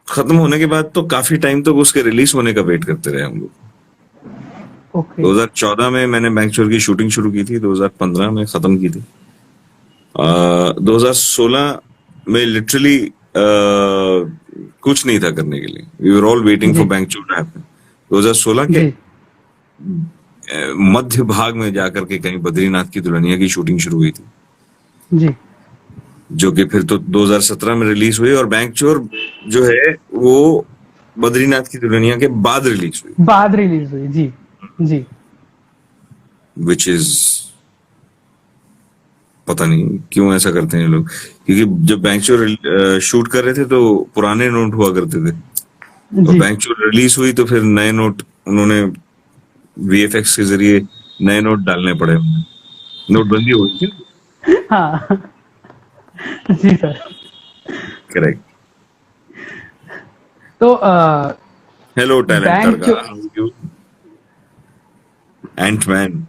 Speaker 2: खत्म होने के बाद तो काफी टाइम तक उसके रिलीज होने का वेट करते रहे हम लोग।
Speaker 1: ओके।
Speaker 2: 2014 में मैंने बैंक चोर की शूटिंग शुरू की थी, 2015 में खत्म की थी। 2016 में लिटरली कुछ नहीं था करने के लिए, we were all waiting for
Speaker 1: जी
Speaker 2: बैंक चोर टू हैपन। 2016 के
Speaker 1: जी
Speaker 2: मध्य भाग में जाकर के कहीं बद्रीनाथ की दुल्हनिया की शूटिंग शुरू हुई थी,
Speaker 1: जी
Speaker 2: जो कि फिर तो 2017 में रिलीज हुई। और बैंक चोर जो है वो बद्रीनाथ की दुल्हनिया के बाद रिलीज हुई,
Speaker 1: बाद रिलीज हुई। जी जी
Speaker 2: विच इज पता नहीं क्यों ऐसा करते हैं ये लोग, क्योंकि जब बैंकचोर शूट कर रहे थे तो पुराने नोट हुआ करते थे, और
Speaker 1: जी।
Speaker 2: बैंकचोर रिलीज हुई तो फिर नए नोट उन्होंने वीएफएक्स के जरिए नए नोट डालने पड़े उन्हें। नोटबंदी हुई थी।
Speaker 1: हाँ। जी सर।
Speaker 2: करेक्ट।
Speaker 1: तो
Speaker 2: हेलो टैलेंट
Speaker 1: बैंक
Speaker 2: तड़का,
Speaker 1: जो
Speaker 2: हाउ आर यू? एंटमैन।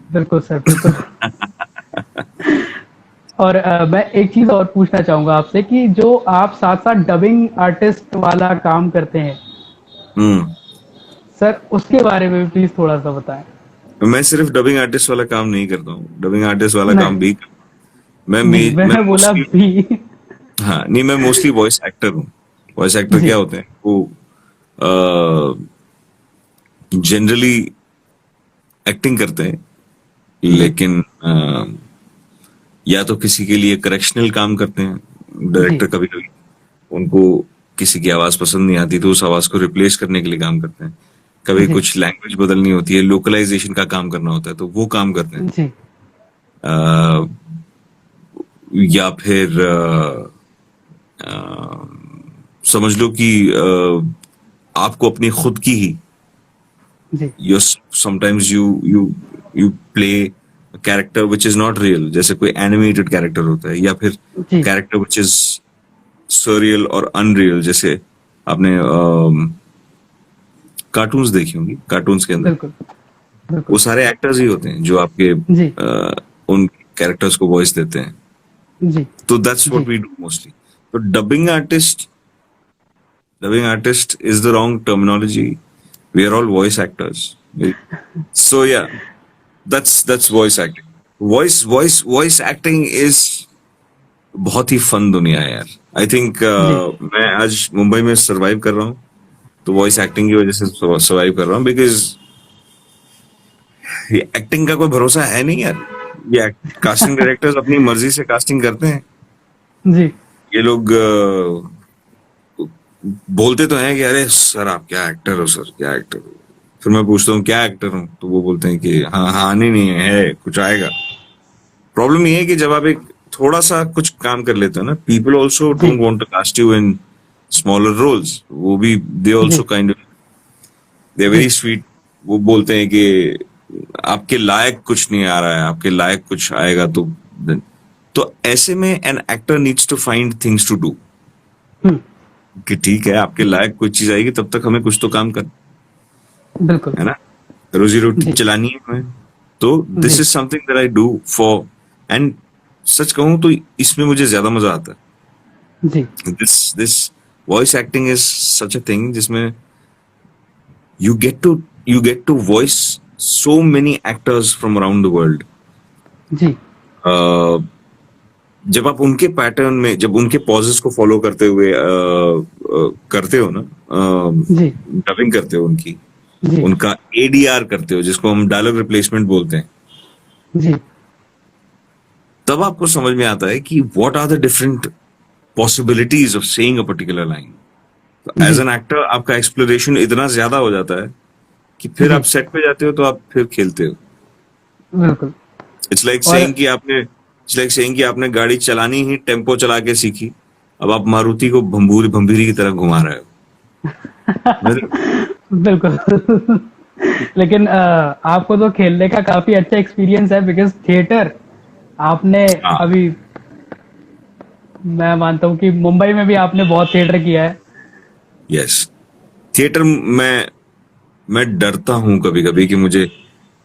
Speaker 1: बिल्कुल सर, बिल्कुल। और मैं एक चीज और पूछना चाहूंगा आपसे कि जो आप साथ साथ डबिंग आर्टिस्ट वाला काम करते हैं
Speaker 2: हम्म।
Speaker 1: सर, उसके बारे में भी प्लीज थोड़ा सा बताएं।
Speaker 2: मैं सिर्फ डबिंग आर्टिस्ट वाला काम नहीं करता हूँ, डबिंग आर्टिस्ट वाला काम
Speaker 1: नहीं,
Speaker 2: भी
Speaker 1: नहीं,
Speaker 2: मैं
Speaker 1: मैंने बोला
Speaker 2: मोस्टली,
Speaker 1: भी।
Speaker 2: हाँ नहीं, मैं मोस्टली वॉइस एक्टर हूँ। वॉइस एक्टर
Speaker 1: जी।
Speaker 2: क्या होते हैं वो, जनरली एक्टिंग करते हैं,
Speaker 1: जी।
Speaker 2: लेकिन या तो किसी के लिए करेक्शनल काम करते हैं
Speaker 1: जी।
Speaker 2: डायरेक्टर, कभी कभी उनको किसी की आवाज पसंद नहीं आती तो उस आवाज को रिप्लेस करने के लिए काम करते हैं। कभी
Speaker 1: जी।
Speaker 2: कुछ लैंग्वेज बदलनी होती है, लोकलाइजेशन का काम करना होता है तो वो काम करते हैं।
Speaker 1: जी।
Speaker 2: अ, या फिर समझ लो कि आपको अपनी खुद की ही,
Speaker 1: जी।
Speaker 2: you sometimes you play a character which is not real, जैसे कोई एनिमेटेड कैरेक्टर होता है, या फिर
Speaker 1: जी।
Speaker 2: कैरेक्टर which is surreal और अनरियल, जैसे आपने कार्टून्स देखी होंगी, कार्टून्स के अंदर
Speaker 1: बिल्कुल।
Speaker 2: वो
Speaker 1: बिल्कुल।
Speaker 2: सारे एक्टर्स ही होते हैं जो आपके
Speaker 1: जी।
Speaker 2: उन कैरेक्टर्स को वॉइस देते हैं।
Speaker 1: जी।
Speaker 2: तो दैट्स व्हाट
Speaker 1: जी।
Speaker 2: We do mostly. तो dubbing artist is the wrong terminology, we are all voice actors. So yeah, that's voice acting. Voice acting is बहुत ही फन दुनिया है यार। आई थिंक
Speaker 1: जी।
Speaker 2: मैं आज मुंबई में सरवाइव कर रहा हूँ तो वॉइस एक्टिंग की वजह से सरवाइव कर रहा हूँ, बिकॉज ये एक्टिंग का कोई भरोसा है नहीं यार। ये कास्टिंग डायरेक्टर्स अपनी मर्जी से कास्टिंग करते हैं।
Speaker 1: जी।
Speaker 2: ये लोग बोलते तो हैं कि अरे सर आप क्या एक्टर हो, सर क्या एक्टर हो। फिर मैं पूछता हूँ क्या एक्टर हूँ, तो वो बोलते हैं कि हाँ हाँ नहीं है कुछ आएगा। प्रॉब्लम ये है कि जब आप एक थोड़ा सा कुछ काम कर लेते हो ना, पीपल ऑल्सो
Speaker 1: जी।
Speaker 2: Don't want to cast you in smaller roles. वो भी दे ऑल्सो
Speaker 1: जी।
Speaker 2: काइंड ऑफ, दे
Speaker 1: जी।
Speaker 2: Very sweet. वो बोलते हैं कि आपके लायक कुछ नहीं आ रहा है, आपके लायक कुछ आएगा तो ऐसे में an actor needs to find things to do,
Speaker 1: hmm.
Speaker 2: कि ठीक है आपके लायक कोई चीज आएगी तब तक हमें कुछ तो काम कर,
Speaker 1: बिल्कुल।
Speaker 2: है ना, रोजी रोटी
Speaker 1: जी।
Speaker 2: चलानी है हमें। तो दिस
Speaker 1: जी।
Speaker 2: Is something that I do for, and सच कहूं तो इसमें मुझे ज्यादा मजा आता
Speaker 1: जी।
Speaker 2: है। This voice acting is such a thing जिसमें you get to voice so many actors from around the world.
Speaker 1: जी।
Speaker 2: जब आप उनके पैटर्न में, जब उनके पॉजेस को फॉलो करते हुए करते हो ना,
Speaker 1: जी।
Speaker 2: डबिंग करते हो उनकी,
Speaker 1: जी।
Speaker 2: उनका एडीआर करते हो जिसको हम डायलॉग रिप्लेसमेंट बोलते हैं,
Speaker 1: जी।
Speaker 2: तब आपको समझ में आता है कि what are the different possibilities of saying a particular line. As
Speaker 1: जी।
Speaker 2: एन एक्टर आपका एक्सप्लोरेशन इतना ज्यादा हो जाता है कि फिर आप
Speaker 1: जी।
Speaker 2: सेट पे जाते हो तो आप फिर खेलते हो।
Speaker 1: बिल्कुल। और
Speaker 2: इट्स लाइक सेइंग कि आपने गाड़ी चलानी ही टेम्पो चला के सीखी, अब आप मारुति को भंभीरी की तरह घुमा रहे हो। मतलब,
Speaker 1: बिल्कुल। लेकिन आपको तो खेलने का काफी अच्छा एक्सपीरियंस है, बिकॉज थिएटर आपने
Speaker 2: हाँ,
Speaker 1: अभी, मैं मानता हूँ कि मुंबई में भी आपने बहुत थिएटर किया है।
Speaker 2: यस। थिएटर में मैं डरता हूं कभी कभी कि मुझे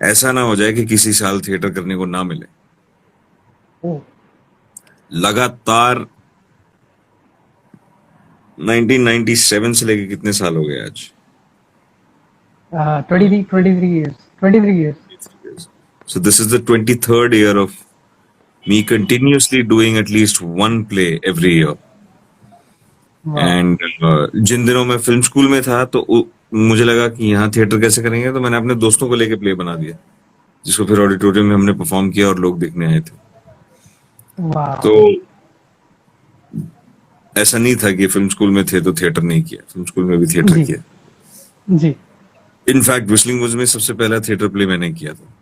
Speaker 2: ऐसा ना हो जाए कि किसी साल थिएटर करने को ना मिले।
Speaker 1: ओह।
Speaker 2: लगातार 1997 से लेके कितने साल हो गए आज?
Speaker 1: 23 years.
Speaker 2: So this is the 23rd year of me continuously doing at least one play every year.
Speaker 1: वाह।
Speaker 2: एंड जिन दिनों मैं फिल्म स्कूल में था तो मुझे लगा कि यहाँ थिएटर कैसे करेंगे, तो मैंने अपने दोस्तों को लेके प्ले बना दिया जिसको फिर ऑडिटोरियम में हमने परफॉर्म किया और लोग देखने आए थे।
Speaker 1: वाह।
Speaker 2: तो ऐसा नहीं था कि फिल्म स्कूल में थे तो थिएटर नहीं किया, फिल्म स्कूल में भी थिएटर
Speaker 1: जी।
Speaker 2: किया।
Speaker 1: जी।
Speaker 2: इनफैक्ट व्हिस्लिंग वुड्स में सबसे पहला थिएटर प्ले मैंने किया था।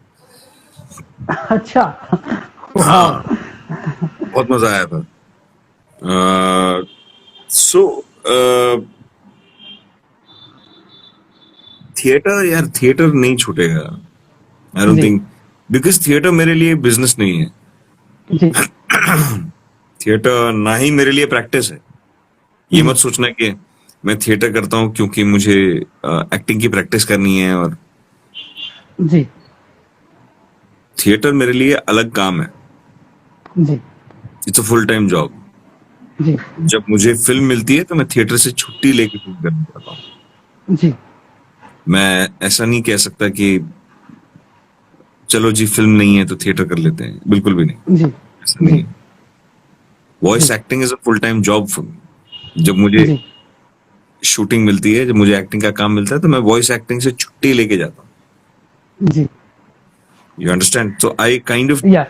Speaker 1: अच्छा।
Speaker 2: हाँ,
Speaker 1: वाह।
Speaker 2: बहुत मजा आया था। सो थिएटर यार, थिएटर नहीं छूटेगा। आई डोंट
Speaker 1: जी
Speaker 2: थिंक, बिकॉज थिएटर मेरे लिए बिजनेस नहीं है।
Speaker 1: जी
Speaker 2: थिएटर ना ही मेरे लिए प्रैक्टिस है। ये
Speaker 1: जी
Speaker 2: मत सोचना कि मैं थिएटर करता हूँ क्योंकि मुझे एक्टिंग की प्रैक्टिस करनी है। और
Speaker 1: जी
Speaker 2: थिएटर मेरे लिए अलग काम है।
Speaker 1: जी
Speaker 2: it's a full time job.
Speaker 1: जी
Speaker 2: जब मुझे फिल्म मिलती है तो मैं थिएटर से छुट्टी लेके फिल्म करने जाता हूँ।
Speaker 1: जी
Speaker 2: मैं ऐसा नहीं कह सकता कि चलो जी फिल्म नहीं है तो थिएटर कर लेते हैं, बिल्कुल भी नहीं।
Speaker 1: जी
Speaker 2: ऐसा नहीं
Speaker 1: जी
Speaker 2: है। वॉइस
Speaker 1: जी
Speaker 2: acting is a full time job for me. जब मुझे
Speaker 1: जी
Speaker 2: शूटिंग मिलती है, जब मुझे एक्टिंग का काम मिलता है, तो मैं वॉइस एक्टिंग से छुट्टी लेके जाता हूँ।
Speaker 1: जी
Speaker 2: you understand? So I kind of,
Speaker 1: yeah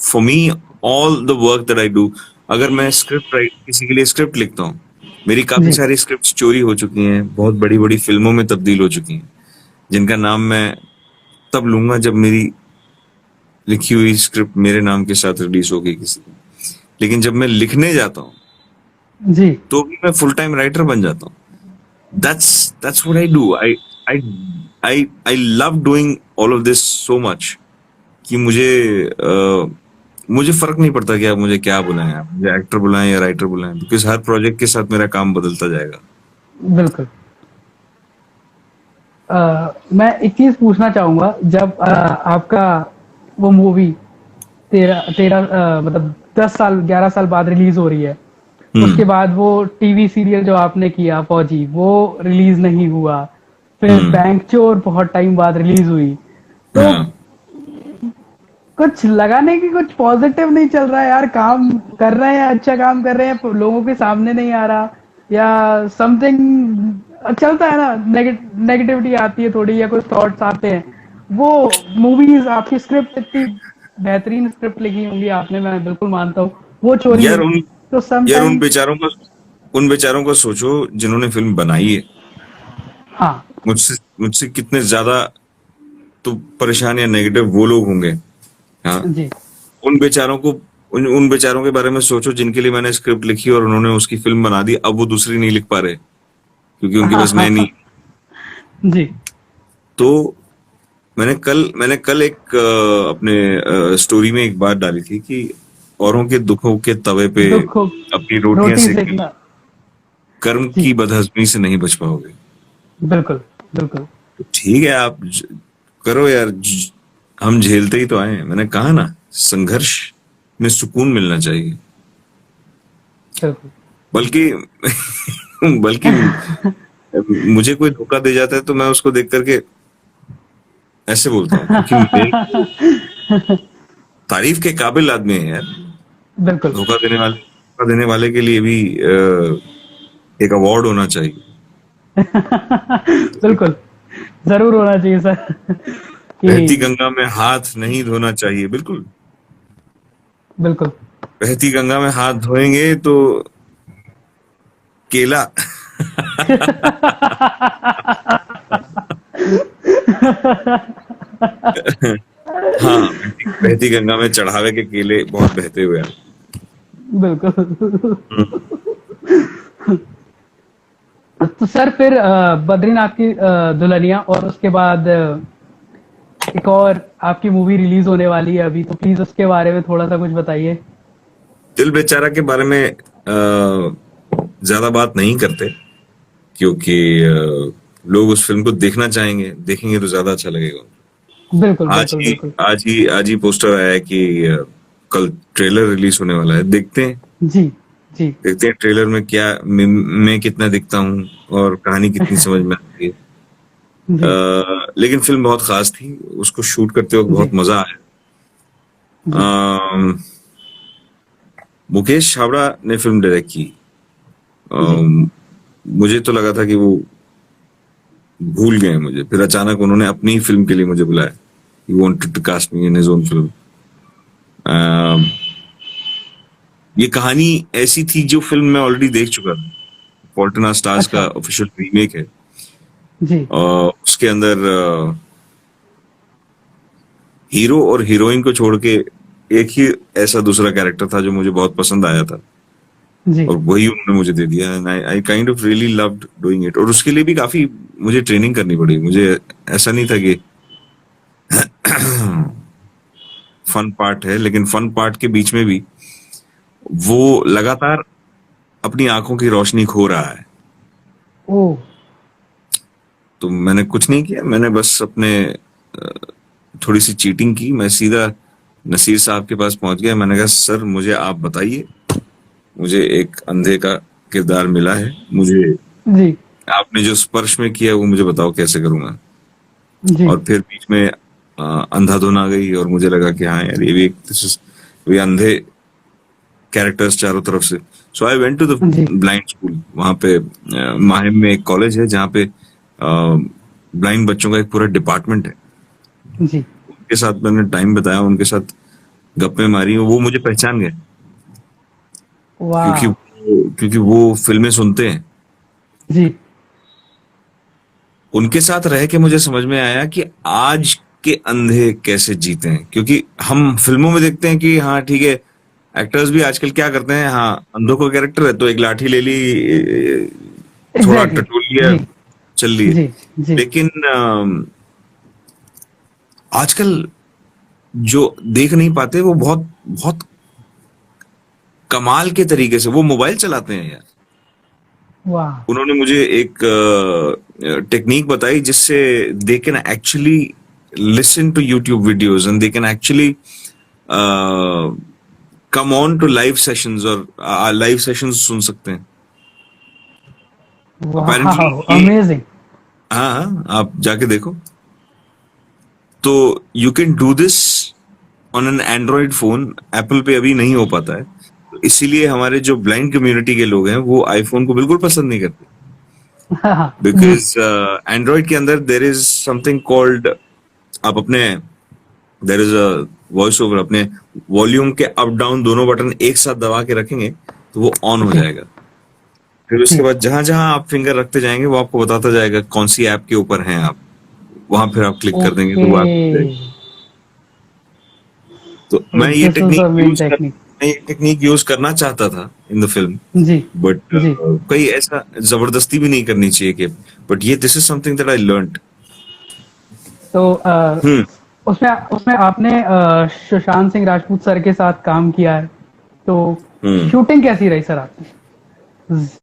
Speaker 2: for me, all the work that I do, अगर मैं स्क्रिप्ट राइट किसी के लिए स्क्रिप्ट लिखता हूँ, मेरी काफी
Speaker 1: जी
Speaker 2: सारी स्क्रिप्ट चोरी हो चुकी हैं, बहुत बड़ी बड़ी फिल्मों में तब्दील हो चुकी हैं, जिनका नाम मैं तब लूंगा जब मेरी लिखी हुई स्क्रिप्ट मेरे नाम के साथ रिलीज होगी किसी दिन। लेकिन जब मैं लिखने जाता हूँ
Speaker 1: जी
Speaker 2: तो भी मैं फुल टाइम राइटर बन जाता हूँ। that's what I do. I I love doing all of this so much कि मुझे फर्क नहीं पड़ता कि आप मुझे क्या बुलाएं, आप मुझे एक्टर बुलाएं या राइटर बुलाएं, बिकॉज हर प्रोजेक्ट के साथ मेरा काम बदलता जाएगा।
Speaker 1: बिल्कुल। मैं एक चीज पूछना चाहूंगा, जब आपका वो मूवी तेरह तेरह मतलब 10 साल 11 साल बाद रिलीज हो रही है, उसके
Speaker 2: हम्म।
Speaker 1: बाद वो टीवी सीरियल जो आपने किया फौजी वो रिलीज नहीं हुआ, फिर
Speaker 2: हम्म।
Speaker 1: बैंक चोर बहुत टाइम बाद रिलीज हुई, तो
Speaker 2: हाँ।
Speaker 1: कुछ लगा नहीं कि कुछ पॉजिटिव नहीं चल रहा है यार, काम कर रहे हैं, अच्छा काम कर रहे हैं, लोगों के सामने नहीं आ रहा, या समथिंग चलता है ना, नेगेटिविटी आती है थोड़ी, या कुछ थॉट्स आते हैं। वो मूवीज, आपकी स्क्रिप्ट इतनी बेहतरीन स्क्रिप्ट लिखी होंगी आपने, मैं बिल्कुल मानता हूँ, वो चोरी
Speaker 2: यार
Speaker 1: हुई,
Speaker 2: उन
Speaker 1: तो
Speaker 2: यार
Speaker 1: समटाइम।
Speaker 2: उन बेचारों को सोचो जिन्होंने फिल्म बनाई है।
Speaker 1: हाँ
Speaker 2: मुझसे मुझसे कितने ज्यादा तो परेशान या नेगेटिव वो लोग होंगे। हाँ।
Speaker 1: जी
Speaker 2: उन बेचारों को उन बेचारों के बारे में सोचो जिनके लिए मैंने स्क्रिप्ट लिखी और उन्होंने उसकी फिल्म बना दी, अब वो दूसरी नहीं लिख पा रहे क्योंकि उनके पास मैं नहीं।
Speaker 1: जी
Speaker 2: तो मैंने कल एक अपने स्टोरी में एक बात डाली थी कि औरों के दुखों के तवे पे
Speaker 1: दुख हो,
Speaker 2: अपनी रोटियां
Speaker 1: रोटी
Speaker 2: सेक के
Speaker 1: सेकना।
Speaker 2: कर्म
Speaker 1: जी
Speaker 2: की बदहजमी से नहीं बच पाओगे।
Speaker 1: बिल्कुल बिल्कुल
Speaker 2: तो ठीक है, आप करो यार, हम झेलते ही तो आए हैं। मैंने कहा ना, संघर्ष में सुकून मिलना चाहिए।
Speaker 1: बिल्कुल।
Speaker 2: बल्कि बल्कि मुझे कोई धोखा दे जाता है तो मैं उसको देख करके ऐसे बोलता हूँ, क्योंकि मेरे को तारीफ के काबिल आदमी है यार।
Speaker 1: बिल्कुल
Speaker 2: धोखा देने वाले के लिए भी एक अवार्ड होना चाहिए।
Speaker 1: बिल्कुल, ज़रूर होना चाहिए सर। कि
Speaker 2: बहती गंगा में हाथ नहीं धोना चाहिए, बिल्कुल।
Speaker 1: बिल्कुल।
Speaker 2: बहती गंगा में हाथ धोएंगे तो केला हाँ, बहती गंगा में चढ़ावे के केले बहुत बहते हुए आए।
Speaker 1: बिल्कुल।
Speaker 2: हम्म।
Speaker 1: तो सर फिर बद्रीनाथ की दुल्हनिया, और उसके बाद एक और आपकी मूवी रिलीज होने वाली है अभी, तो प्लीज उसके बारे में थोड़ा सा कुछ बताइए।
Speaker 2: दिल बेचारा के बारे में ज्यादा बात नहीं करते क्योंकि लोग उस फिल्म को देखना चाहेंगे, देखेंगे तो ज्यादा अच्छा लगेगा।
Speaker 1: बिल्कुल बिल्कुल बिल्कुल।
Speaker 2: आज ही पोस्टर आया है कि कल ट्रेलर रिलीज होने वाला है।
Speaker 1: जी जी
Speaker 2: देखते हैं ट्रेलर में क्या मैं कितना दिखता हूँ और कहानी कितनी समझ में आती है।
Speaker 1: जी
Speaker 2: लेकिन फिल्म बहुत खास थी, उसको शूट करते वक्त
Speaker 1: जी
Speaker 2: बहुत मजा आया।
Speaker 1: जी
Speaker 2: अम, मुकेश छाबड़ा ने फिल्म डायरेक्ट की।
Speaker 1: जी
Speaker 2: मुझे तो लगा था कि वो भूल गए मुझे, फिर अचानक उन्होंने अपनी ही फिल्म के लिए मुझे बुलाया। He wanted to cast me in his own film. ये कहानी ऐसी थी जो फिल्म मैं ऑलरेडी देख चुका था। फॉल्ट इन आवर स्टार्स
Speaker 1: अच्छा।
Speaker 2: का ऑफिशियल रीमेक है।
Speaker 1: जी। 'फॉल्ट इन आवर स्टार्स' का ऑफिशियल रीमेक है। जी। 'फॉल्ट इन आवर स्टार्स' का ऑफिशियल रीमेक है। जी।
Speaker 2: उसके अंदर, 'फॉल्ट इन आवर स्टार्स' का ऑफिशियल रीमेक है। उसके अंदर, 'फॉल्ट इन आवर स्टार्स' का ऑफिशियल रीमेक है। ये कहानी ऐसी थी जो फिल्म में ऑलरेडी देख चुका था। हीरो और हीरोइन को छोड़ के एक ही ऐसा दूसरा कैरेक्टर था जो मुझे बहुत पसंद आया था,
Speaker 1: जी
Speaker 2: और वही उन्होंने मुझे दे दिया, and I kind of really loved doing it. और उसके लिए भी काफी मुझे ट्रेनिंग करनी पड़ी। मुझे ऐसा नहीं था कि फन पार्ट है, लेकिन फन पार्ट के बीच में भी वो लगातार अपनी आंखों की रोशनी खो रहा है।
Speaker 1: ओ
Speaker 2: तो मैंने कुछ नहीं किया, मैंने बस अपने थोड़ी सी चीटिंग की। मैं सीधा नसीर साहब के पास पहुंच गया। मैंने कहा सर मुझे आप बताइए, मुझे एक अंधे का किरदार मिला है, मुझे
Speaker 1: जी
Speaker 2: आपने जो स्पर्श में किया वो मुझे बताओ कैसे करूंगा।
Speaker 1: जी
Speaker 2: और फिर बीच में अंधाधुन आ गई और मुझे लगा कि हाँ यार ये भी ये अंधे कैरेक्टर्स चारों तरफ से। So I went to the
Speaker 1: जी
Speaker 2: ब्लाइंड स्कूल। वहां पे माहिम में एक कॉलेज है जहाँ पे ब्लाइंड बच्चों का एक पूरा डिपार्टमेंट है।
Speaker 1: जी
Speaker 2: उनके साथ मैंने टाइम बताया, उनके साथ गप्पे मारी, और वो मुझे पहचान गए
Speaker 1: वाह
Speaker 2: क्योंकि वो फिल्में सुनते हैं।
Speaker 1: जी
Speaker 2: उनके साथ रह के मुझे समझ में आया कि आज के अंधे कैसे जीते हैं। क्योंकि हम फिल्मों में देखते हैं कि हाँ ठीक है, एक्टर्स भी आजकल क्या करते हैं, हाँ अंधों को कैरेक्टर है तो एक लाठी ले ली, थोड़ा
Speaker 1: एग्जैक्टली
Speaker 2: टटोल लिया,
Speaker 1: जी
Speaker 2: चल लिए।
Speaker 1: जी जी
Speaker 2: लेकिन आजकल जो देख नहीं पाते वो बहुत बहुत कमाल के तरीके से वो मोबाइल चलाते हैं यार।
Speaker 1: वाह
Speaker 2: उन्होंने मुझे एक टेक्निक बताई जिससे they can actually listen to YouTube videos and they can actually come on to live sessions, और लाइव सेशंस सुन सकते हैं
Speaker 1: वाह
Speaker 2: अपेरेंटली ये।
Speaker 1: अमेजिंग
Speaker 2: हाँ हाँ, आप जाके देखो। तो you can do this on an Android phone. Apple पे अभी नहीं हो पाता है, तो इसीलिए हमारे जो ब्लाइंड कम्युनिटी के लोग हैं वो आईफोन को बिल्कुल पसंद नहीं करते।
Speaker 1: जी
Speaker 2: बिकॉज एंड्रॉइड के अंदर देर इज समथिंग कॉल्ड, आप अपने there is a voice over, अपने वॉल्यूम के अप डाउन दोनों बटन एक साथ दबा के रखेंगे तो वो ऑन हो
Speaker 1: जी
Speaker 2: जाएगा। फिर उसके
Speaker 1: जी
Speaker 2: बाद जहां जहां आप फिंगर रखते जाएंगे वो आपको बताता जाएगा कौन सी ऐप के ऊपर हैं आप, वहां फिर आप क्लिक कर देंगे
Speaker 1: ओके
Speaker 2: तो वो आप। तो
Speaker 1: तो
Speaker 2: मैं ये
Speaker 1: दिस वाज द
Speaker 2: टेक्निक
Speaker 1: मेन
Speaker 2: यूज कर
Speaker 1: टेक्निक
Speaker 2: मैं ये टेक्निक यूज करना चाहता था इन द फिल्म,
Speaker 1: जी
Speaker 2: बट
Speaker 1: जी
Speaker 2: कोई ऐसा जबरदस्ती भी नहीं करनी चाहिए कि, बट ये this is something that I learned.
Speaker 1: तो
Speaker 2: हम्म
Speaker 1: उसमें उसमें आपने सुशांत सिंह राजपूत सर के साथ काम किया है, तो
Speaker 2: हम्म
Speaker 1: शूटिंग कैसी रही सर आपकी?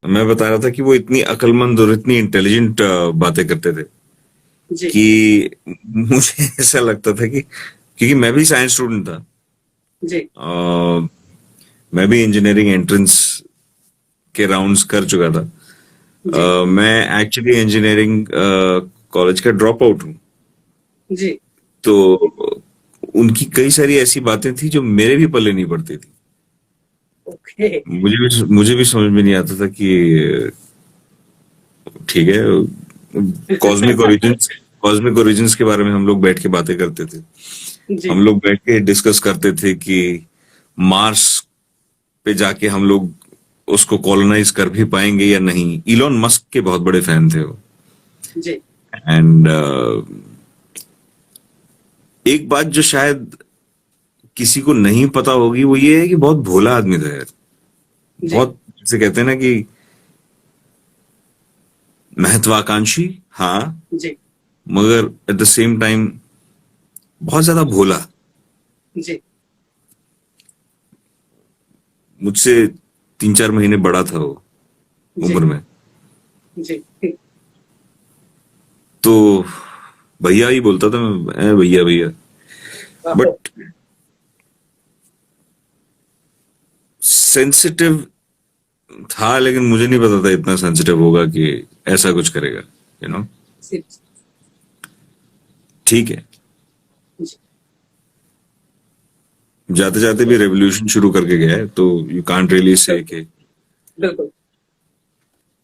Speaker 2: मैं बता रहा था कि वो इतनी अक्लमंद और इतनी इंटेलिजेंट बातें करते थे
Speaker 1: जी
Speaker 2: कि मुझे ऐसा लगता था कि, क्योंकि मैं भी साइंस स्टूडेंट था,
Speaker 1: जी
Speaker 2: मैं भी इंजीनियरिंग एंट्रेंस के राउंड्स कर चुका था।
Speaker 1: जी
Speaker 2: मैं एक्चुअली इंजीनियरिंग कॉलेज का ड्रॉप आउट हूँ।
Speaker 1: जी
Speaker 2: तो उनकी कई सारी ऐसी बातें थी जो मेरे भी पल्ले नहीं पड़ती थी।
Speaker 1: ओके
Speaker 2: मुझे भी समझ में नहीं आता था कि ठीक है, कॉस्मिक ओरिजिन्स के बारे में हम लोग बैठ के बातें करते थे।
Speaker 1: जी
Speaker 2: हम लोग बैठ के डिस्कस करते थे कि मार्स पे जाके हम लोग उसको कॉलोनाइज कर भी पाएंगे या नहीं। इलॉन मस्क के बहुत बड़े फैन थे वो।
Speaker 1: जी
Speaker 2: एंड एक बात जो शायद किसी को नहीं पता होगी वो ये है कि बहुत भोला आदमी था यार।
Speaker 1: जी
Speaker 2: बहुत, जैसे कहते हैं ना कि महत्वाकांक्षी, हाँ,
Speaker 1: जी
Speaker 2: मगर एट द सेम टाइम बहुत ज्यादा भोला।
Speaker 1: जी
Speaker 2: मुझसे 3-4 महीने बड़ा था वो
Speaker 1: जी
Speaker 2: उम्र में।
Speaker 1: जी
Speaker 2: तो भैया ही बोलता था मैं, भैया भैया। बट सेंसिटिव था, लेकिन मुझे नहीं पता था इतना सेंसिटिव होगा कि ऐसा कुछ करेगा, यू नो। ठीक है,
Speaker 1: जी
Speaker 2: जाते जाते भी रेवोल्यूशन शुरू करके गया है, तो यू कांट रियली से कि
Speaker 1: बिल्कुल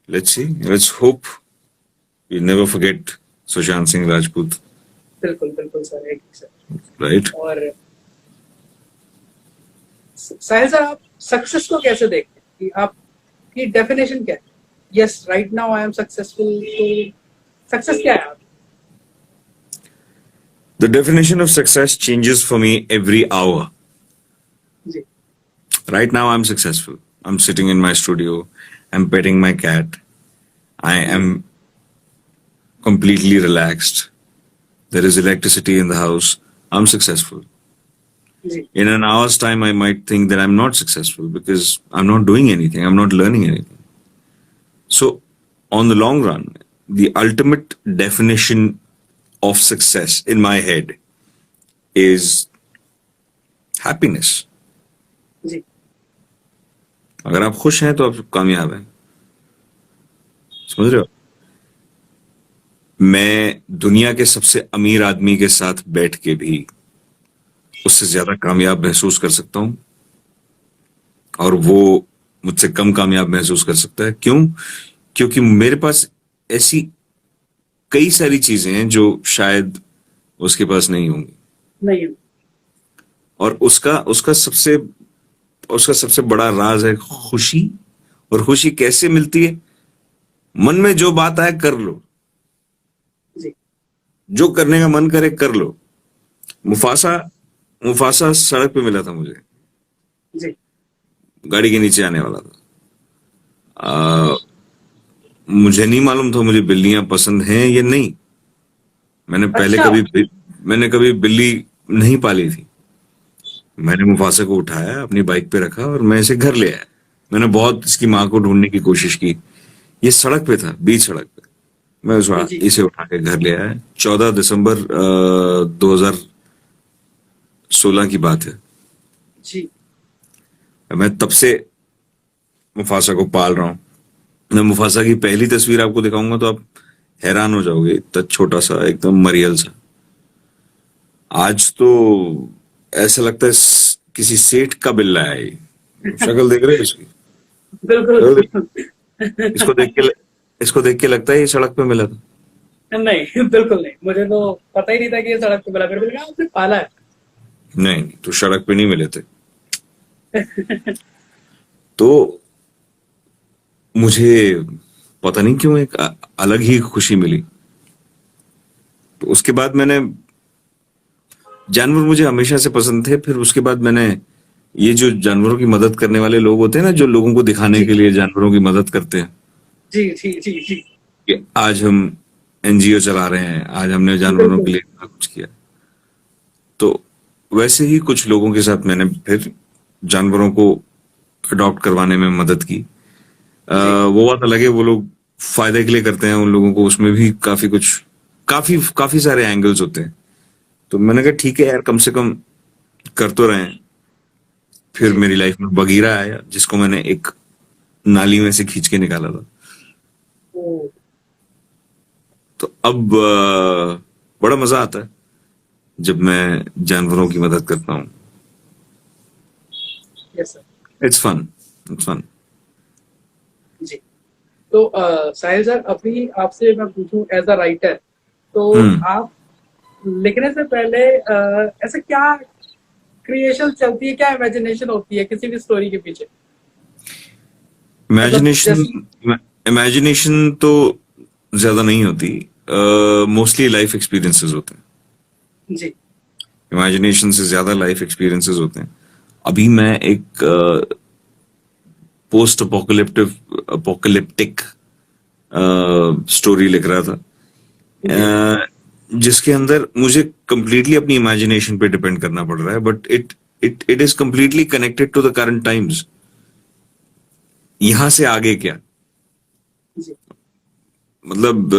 Speaker 2: let's hope you never forget Sushant Singh Rajput,
Speaker 1: बिल्कुल बिल्कुल सर, एक सर।
Speaker 2: राइट।
Speaker 1: और साहिल सर, आप सक्सेस को कैसे देखते हैं कि आपकी डेफिनेशन क्या है? Yes, right now I am successful, तो सक्सेस क्या है आप?
Speaker 2: The definition of success changes for me every hour.
Speaker 1: Ji
Speaker 2: Right now, I'm successful. I'm sitting in my studio. I'm petting my cat. I am completely relaxed. There is electricity in the house. I'm successful.
Speaker 1: Ji
Speaker 2: In an hour's time, I might think that I'm not successful because I'm not doing anything. I'm not learning anything. So, on the long run, the ultimate definition of success in my head is happiness.
Speaker 1: जी
Speaker 2: अगर आप खुश हैं तो आप कामयाब हैं. समझ रहे हो? मैं दुनिया के सबसे अमीर आदमी के साथ बैठ के भी उससे ज्यादा कामयाब महसूस कर सकता हूं और वो मुझसे कम कामयाब महसूस कर सकता है. क्यों? क्योंकि मेरे पास ऐसी कई सारी चीजें हैं जो शायद उसके पास नहीं होंगी.
Speaker 1: नहीं
Speaker 2: और उसका सबसे बड़ा राज है खुशी. और खुशी कैसे मिलती है? मन में जो बात आए कर लो.
Speaker 1: जी
Speaker 2: जो करने का मन करे कर लो. मुफासा मुफासा सड़क पे मिला था मुझे.
Speaker 1: जी
Speaker 2: गाड़ी के नीचे आने वाला था. आ, मुझे नहीं मालूम था मुझे बिल्लियां पसंद हैं या नहीं.
Speaker 1: अच्छा
Speaker 2: मैंने कभी बिल्ली नहीं पाली थी. मैंने मुफासा को उठाया, अपनी बाइक पे रखा और मैं इसे घर ले आया. मैंने बहुत इसकी माँ को ढूंढने की कोशिश की. ये सड़क पे था, बीच सड़क पे. मैं
Speaker 1: जी
Speaker 2: इसे उठा के घर ले आया. 14 दिसंबर 2016 की बात है.
Speaker 1: जी
Speaker 2: मैं तब से मुफासा को पाल रहा हूँ. मैं मुफासा की पहली तस्वीर आपको दिखाऊंगा तो आप हैरान हो जाओगे. इतना छोटा सा, एकदम मरियल सा. आज तो ऐसा लगता है किसी सेठ का बिल्ला है ये. शक्ल देख रहे हो इसकी?
Speaker 1: बिल्कुल
Speaker 2: शक्ल
Speaker 1: बिल्कुल
Speaker 2: इसको देख के इसको देख के लगता है ये सड़क पे मिला था.
Speaker 1: नहीं बिल्कुल नहीं, मुझे तो पता ही नहीं था कि ये सड़क पे मिला. फिर भी आपने पाला है.
Speaker 2: नहीं, तो सड़क पे नहीं मिले थे. तो मुझे पता नहीं क्यों एक अलग ही खुशी मिली. तो उसके बाद मैंने जानवर मुझे हमेशा से पसंद थे. फिर उसके बाद मैंने ये जो जानवरों की मदद करने वाले लोग होते हैं ना, जो लोगों को दिखाने
Speaker 1: जी
Speaker 2: के लिए जानवरों की मदद करते हैं
Speaker 1: जी जी जी जी
Speaker 2: कि आज हम एनजीओ चला रहे हैं, आज हमने जानवरों के
Speaker 1: बिल्कुल
Speaker 2: लिए इतना कुछ किया. तो वैसे ही कुछ लोगों के साथ मैंने फिर जानवरों को अडॉप्ट करवाने में मदद की.
Speaker 1: जी
Speaker 2: वो बात अलग है, वो लोग फायदे के लिए करते हैं. उन लोगों को उसमें भी काफी काफी सारे एंगल्स होते हैं. तो मैंने कहा ठीक है यार, कम से कम कर तो रहे हैं. फिर
Speaker 1: जी
Speaker 2: मेरी लाइफ में बगीरा आया जिसको मैंने एक नाली में से खींच के निकाला था.
Speaker 1: ओ
Speaker 2: तो अब बड़ा मजा आता है जब मैं जानवरों की मदद करता हूँ.
Speaker 1: Yes sir.
Speaker 2: It's fun. It's fun.
Speaker 1: जी तो साहिल सर, अभी आपसे मैं पूछूं एज अ राइटर, तो
Speaker 2: हम्म.
Speaker 1: आप लिखने से पहले ऐसे क्या क्रिएशन चलती है, क्या इमेजिनेशन होती है किसी भी स्टोरी के पीछे? मतलब
Speaker 2: इमेजिनेशन
Speaker 1: जैसे
Speaker 2: इमेजिनेशन तो ज्यादा नहीं होती. मोस्टली लाइफ एक्सपीरियंसेस होते हैं.
Speaker 1: जी
Speaker 2: इमेजिनेशन से ज्यादा लाइफ एक्सपीरियंसेस होते हैं. अभी मैं एक पोस्ट अपोकलिप्टिक स्टोरी लिख रहा था,
Speaker 1: जी
Speaker 2: जिसके अंदर मुझे कंप्लीटली अपनी इमेजिनेशन पे डिपेंड करना पड़ रहा है. But it is completely connected to the current times. यहां से आगे क्या?
Speaker 1: जी
Speaker 2: मतलब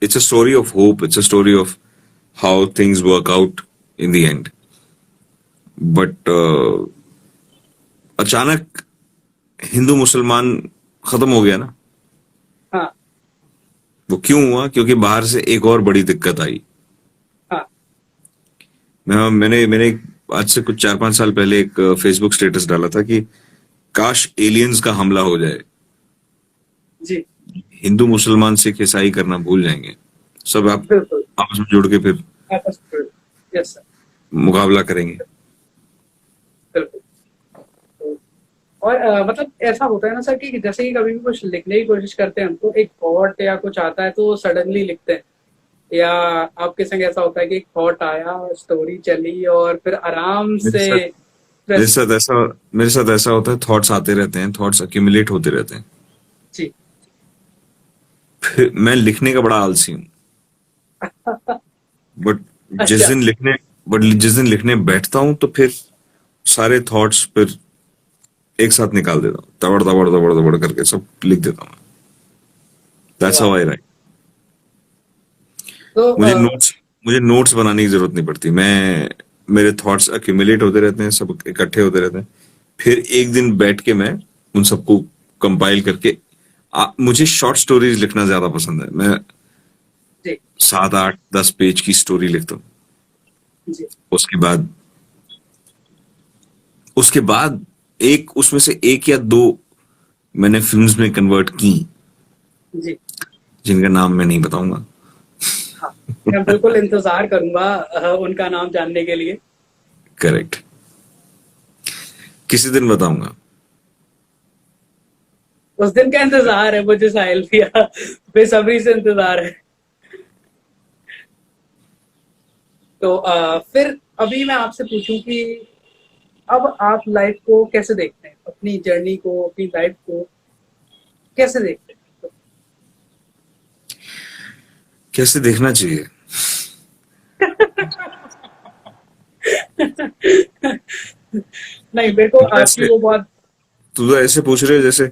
Speaker 2: it's a story of hope. It's a story of how things work out in the end. But अचानक हिंदू मुसलमान खत्म हो गया ना.
Speaker 1: हाँ
Speaker 2: वो क्यों हुआ? क्योंकि बाहर से एक और बड़ी दिक्कत आई.
Speaker 1: हाँ
Speaker 2: मैंने आज से कुछ 4-5 साल पहले एक फेसबुक स्टेटस डाला था कि काश एलियंस का हमला हो जाए,
Speaker 1: जी
Speaker 2: हिंदू मुसलमान सिख ईसाई करना भूल जाएंगे, सब आप
Speaker 1: बिल्कुल.
Speaker 2: आपस में जुड़ के फिर
Speaker 1: आपस में. Yes sir.
Speaker 2: मुकाबला करेंगे.
Speaker 1: बिल्कुल. तो और मतलब ऐसा होता है ना सर कि जैसे कि कभी भी कुछ लिखने की कोशिश करते हैं हम, तो एक थॉट या कुछ आता है तो सडनली लिखते हैं. या आपके संग ऐसा होता है कि एक थॉट आया, स्टोरी चली और फिर आराम
Speaker 2: मेरे
Speaker 1: से
Speaker 2: साथ मेरे
Speaker 1: प्रेस।
Speaker 2: साथ ऐसा मेरे साथ ऐसा होता है, थॉट्स आते रहते हैं, थॉट्स अक्यूमुलेट होते रहते हैं।
Speaker 1: जी।
Speaker 2: फिर मैं लिखने का बड़ा आलसी हूँ। बट जिस
Speaker 1: अच्छा।
Speaker 2: दिन लिखने बट जिस दिन लिखने बैठता हूँ तो फिर सारे थॉट्स फिर एक साथ निकाल देता हूँ, तबड़ तबड़ तबड़ तबड़ करके सब लिख देता हूँ। दैट्स हाउ
Speaker 1: वाह।
Speaker 2: आई राइट।
Speaker 1: तो
Speaker 2: मुझे नोट्स मुझे नोट्स बनाने की जरूरत नहीं पड़ती। मैं मेरे थॉट्स अक्यूमुलेट होते रहते हैं, सब इकट्ठे होते रहते हैं। फिर एक दिन बैठ के मैं उन सबको कंपाइल करके मुझे शॉर्ट स्टोरीज लिखना ज्यादा पसंद है। मैं
Speaker 1: जी।
Speaker 2: 7 8 10 पेज की स्टोरी लिखता हूँ।
Speaker 1: जी।
Speaker 2: उसके बाद उसके बाद एक उसमें से एक या दो मैंने फिल्म्स में कन्वर्ट की,
Speaker 1: जी।
Speaker 2: जिनका नाम मैं नहीं बताऊंगा।
Speaker 1: हाँ, मैं बिल्कुल इंतजार करूंगा उनका नाम जानने के लिए।
Speaker 2: करेक्ट। किसी दिन बताऊंगा।
Speaker 1: उस दिन का इंतजार है मुझे साहिल भैया, बेसब्री से इंतजार है। तो फिर अभी मैं आपसे पूछूं कि अब आप लाइफ को कैसे देखते हैं, अपनी जर्नी को, अपनी लाइफ को कैसे देखते हैं?
Speaker 2: कैसे देखना चाहिए?
Speaker 1: नहीं, मेरे को
Speaker 2: तू तो
Speaker 1: आपकी
Speaker 2: ऐसे
Speaker 1: वो बहुत।
Speaker 2: तू तो ऐसे पूछ रहे हो जैसे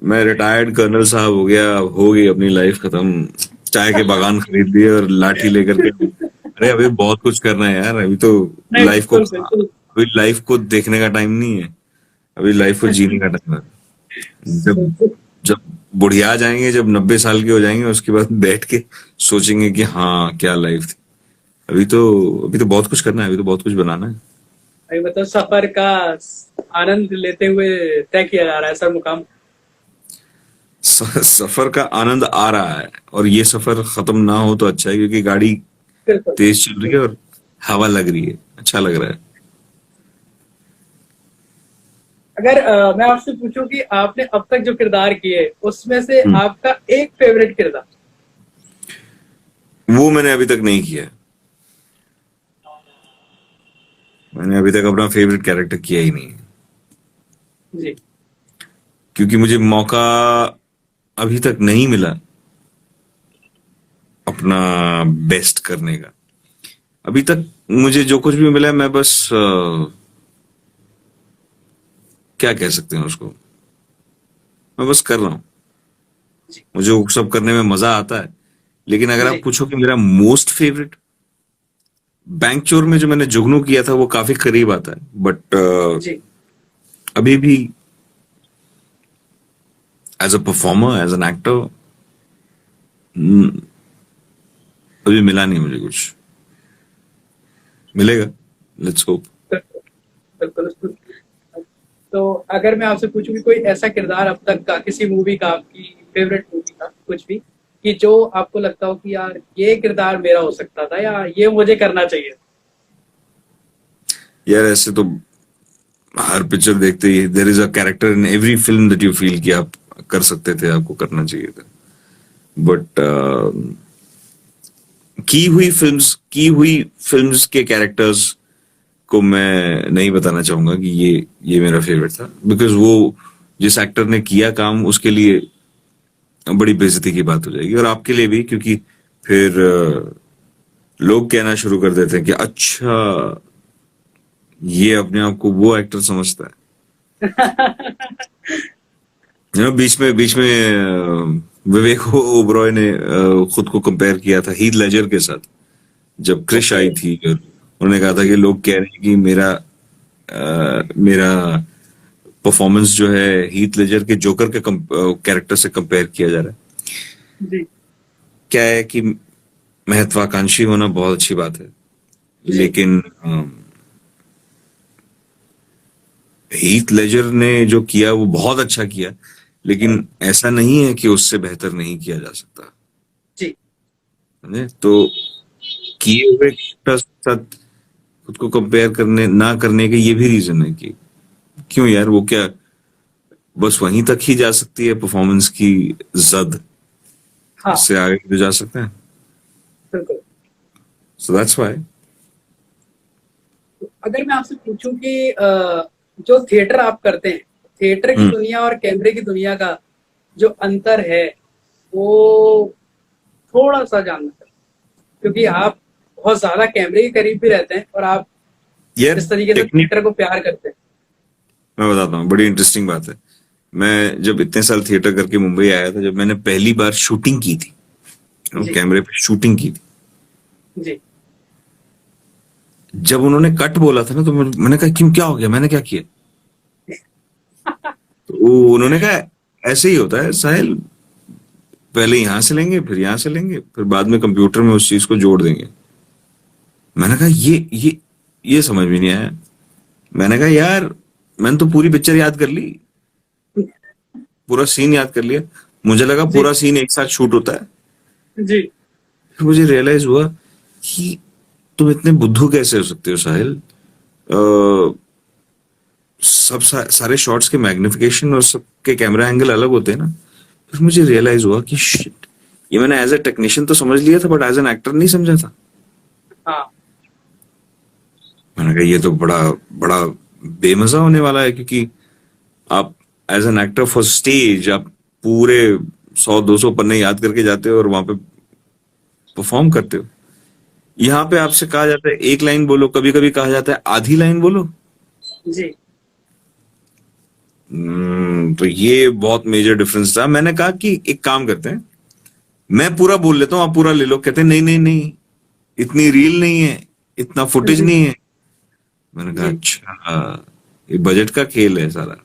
Speaker 2: मैं रिटायर्ड कर्नल साहब हो गया, हो गई अपनी लाइफ खत्म, चाय के बागान खरीद लिए और लाठी लेकर के। अरे अभी बहुत कुछ करना है यार।
Speaker 1: नहीं, बिल्कुल बिल्कुल।
Speaker 2: अभी लाइफ को देखने का टाइम नहीं है। अभी लाइफ को जीने का टाइम है। जब
Speaker 1: बिल्कुल।
Speaker 2: जब बुढ़िया जाएंगे, जब 90 साल के हो जाएंगे, उसके बाद बैठ के सोचेंगे कि हाँ क्या लाइफ थी। अभी तो बहुत कुछ करना है, अभी तो बहुत कुछ बनाना है।
Speaker 1: अभी मतलब सफर का आनंद लेते हुए तय किया जा रहा है सर मुकाम।
Speaker 2: सफर का आनंद आ रहा है, और ये सफर खत्म ना हो तो अच्छा है, क्योंकि गाड़ी
Speaker 1: बिल्कुल।
Speaker 2: तेज चल रही है और हवा लग रही है, अच्छा लग रहा है।
Speaker 1: अगर मैं आपसे पूछूं कि आपने अब तक जो किरदार किए उसमें से
Speaker 2: हम्म।
Speaker 1: आपका एक फेवरेट किरदार।
Speaker 2: वो मैंने अभी तक नहीं किया है। मैंने अभी तक अपना फेवरेट कैरेक्टर किया ही नहीं है,
Speaker 1: जी।
Speaker 2: क्योंकि मुझे मौका अभी तक नहीं मिला अपना बेस्ट करने का। अभी तक मुझे जो कुछ भी मिला है, मैं बस क्या कह सकते हैं उसको, मैं बस कर रहा हूँ।
Speaker 1: जी।
Speaker 2: मुझे वो सब करने में मजा आता है। लेकिन अगर आप
Speaker 1: जी।
Speaker 2: पूछो कि मेरा मोस्ट फेवरेट, बैंक चोर में जो मैंने जुगनू किया था वो काफी करीब आता है, बट
Speaker 1: जी।
Speaker 2: अभी भी as a performer, as an actor, अभी मिला नहीं मुझे कुछ। मिलेगा, लेट्स होप।
Speaker 1: बिल्कुल बिल्कुल। तो अगर मैं आपसे पूछूं कि कोई ऐसा किरदार अब तक का किसी मूवी का, आपकी फेवरेट मूवी का कुछ भी, कि जो आपको लगता हो कि यार ये किरदार मेरा हो सकता था या ये मुझे करना चाहिए।
Speaker 2: यार ऐसे तो हर पिक्चर देखते ही there is a character in every film that you feel कि आप कर सकते थे, आपको करना चाहिए था। बट की हुई फिल्म्स के कैरेक्टर्स को मैं नहीं बताना चाहूंगा कि ये मेरा फेवरेट था, बिकॉज वो जिस एक्टर ने किया काम उसके लिए बड़ी बेइज्जती की बात हो जाएगी, और आपके लिए भी, क्योंकि फिर लोग कहना शुरू कर देते हैं कि अच्छा, ये अपने आप को वो एक्टर समझता है। बीच में विवेक ओबरॉय ने खुद को कंपेयर किया था हीथ लेजर के साथ, जब क्रिश
Speaker 1: ओके।
Speaker 2: आई थी, और उन्होंने कहा था कि लोग कह रहे हैं कि मेरा परफॉर्मेंस जो है हीथ लेजर के जोकर के कैरेक्टर से कंपेयर किया जा रहा है।
Speaker 1: जी।
Speaker 2: क्या है कि महत्वाकांक्षी होना बहुत अच्छी बात है,
Speaker 1: जी।
Speaker 2: लेकिन हीथ लेजर ने जो किया वो बहुत अच्छा किया, लेकिन ऐसा नहीं है कि उससे बेहतर नहीं किया जा सकता।
Speaker 1: जी।
Speaker 2: समझे? तो किए हुए characters के साथ खुद को कंपेयर करने ना करने के ये भी रीजन है कि क्यों यार, वो क्या बस वहीं तक ही जा सकती है परफॉर्मेंस की जद,
Speaker 1: हाँ,
Speaker 2: इससे आगे तो जा सकते हैं।
Speaker 1: बिल्कुल।
Speaker 2: So that's why.
Speaker 1: अगर मैं आपसे पूछूं कि जो थिएटर आप करते हैं, थिएटर की दुनिया और कैमरे की दुनिया का जो अंतर है, वो थोड़ा सा जानना चाहूँ, क्योंकि आप बहुत ज्यादा कैमरे के करीब भी रहते हैं और आप
Speaker 2: यार
Speaker 1: जिस तरीके से
Speaker 2: टेक्निक,
Speaker 1: थिएटर को प्यार करते हैं।
Speaker 2: मैं बताता हूँ, बड़ी इंटरेस्टिंग बात है। मैं जब इतने साल थिएटर करके मुंबई आया था, जब मैंने पहली बार शूटिंग की थी,
Speaker 1: जी।
Speaker 2: कैमरे पे शूटिंग की थी,
Speaker 1: जी।
Speaker 2: जब उन्होंने कट बोला था ना, तो मैंने कहा क्यों, क्या हो गया, मैंने क्या किया? तो उन्होंने कहा ऐसे ही होता है साहिल, पहले यहां से लेंगे, फिर यहां से लेंगे, फिर बाद में कंप्यूटर में उस चीज को जोड़ देंगे। मैंने कहा ये समझ में नहीं आया। मैंने कहा यार, मैंने तो पूरी पिक्चर याद कर ली, पूरा सीन याद कर लिया। मुझे लगा
Speaker 1: जी।
Speaker 2: पूरा सीन एक साथ शूट होता है।
Speaker 1: जी।
Speaker 2: फिर मुझे रियलाइज हुआ कि तुम इतने बुद्धू कैसे हो सकते हो साहिल। सारे शॉट्स के मैग्निफिकेशन और सबके कैमरा एंगल अलग होते हैं ना। फिर मुझे रियलाइज हुआ कि शिट, ये मैंने एज ए टेक्नीशियन तो समझ लिया था, बट एज एन एक्टर नहीं समझा था।
Speaker 1: हाँ।
Speaker 2: मैंने कहा ये तो बड़ा बड़ा बेमजा होने वाला है, क्योंकि आप as an actor for stage आप पूरे 100-200 पन्ने याद करके जाते हो और वहां पे परफॉर्म करते हो। यहाँ पे आपसे कहा जाता है एक लाइन बोलो, कभी कभी कहा जाता है आधी लाइन बोलो।
Speaker 1: जी।
Speaker 2: तो ये बहुत मेजर डिफरेंस था। मैंने कहा कि एक काम करते हैं, मैं पूरा बोल लेता हूँ, आप पूरा ले लो। कहते हैं नहीं नहीं नहीं, इतनी रील नहीं है, इतना फुटेज
Speaker 1: जी।
Speaker 2: नहीं है। मैंने कहा
Speaker 1: जी।
Speaker 2: अच्छा, ये बजट का खेल है सारा।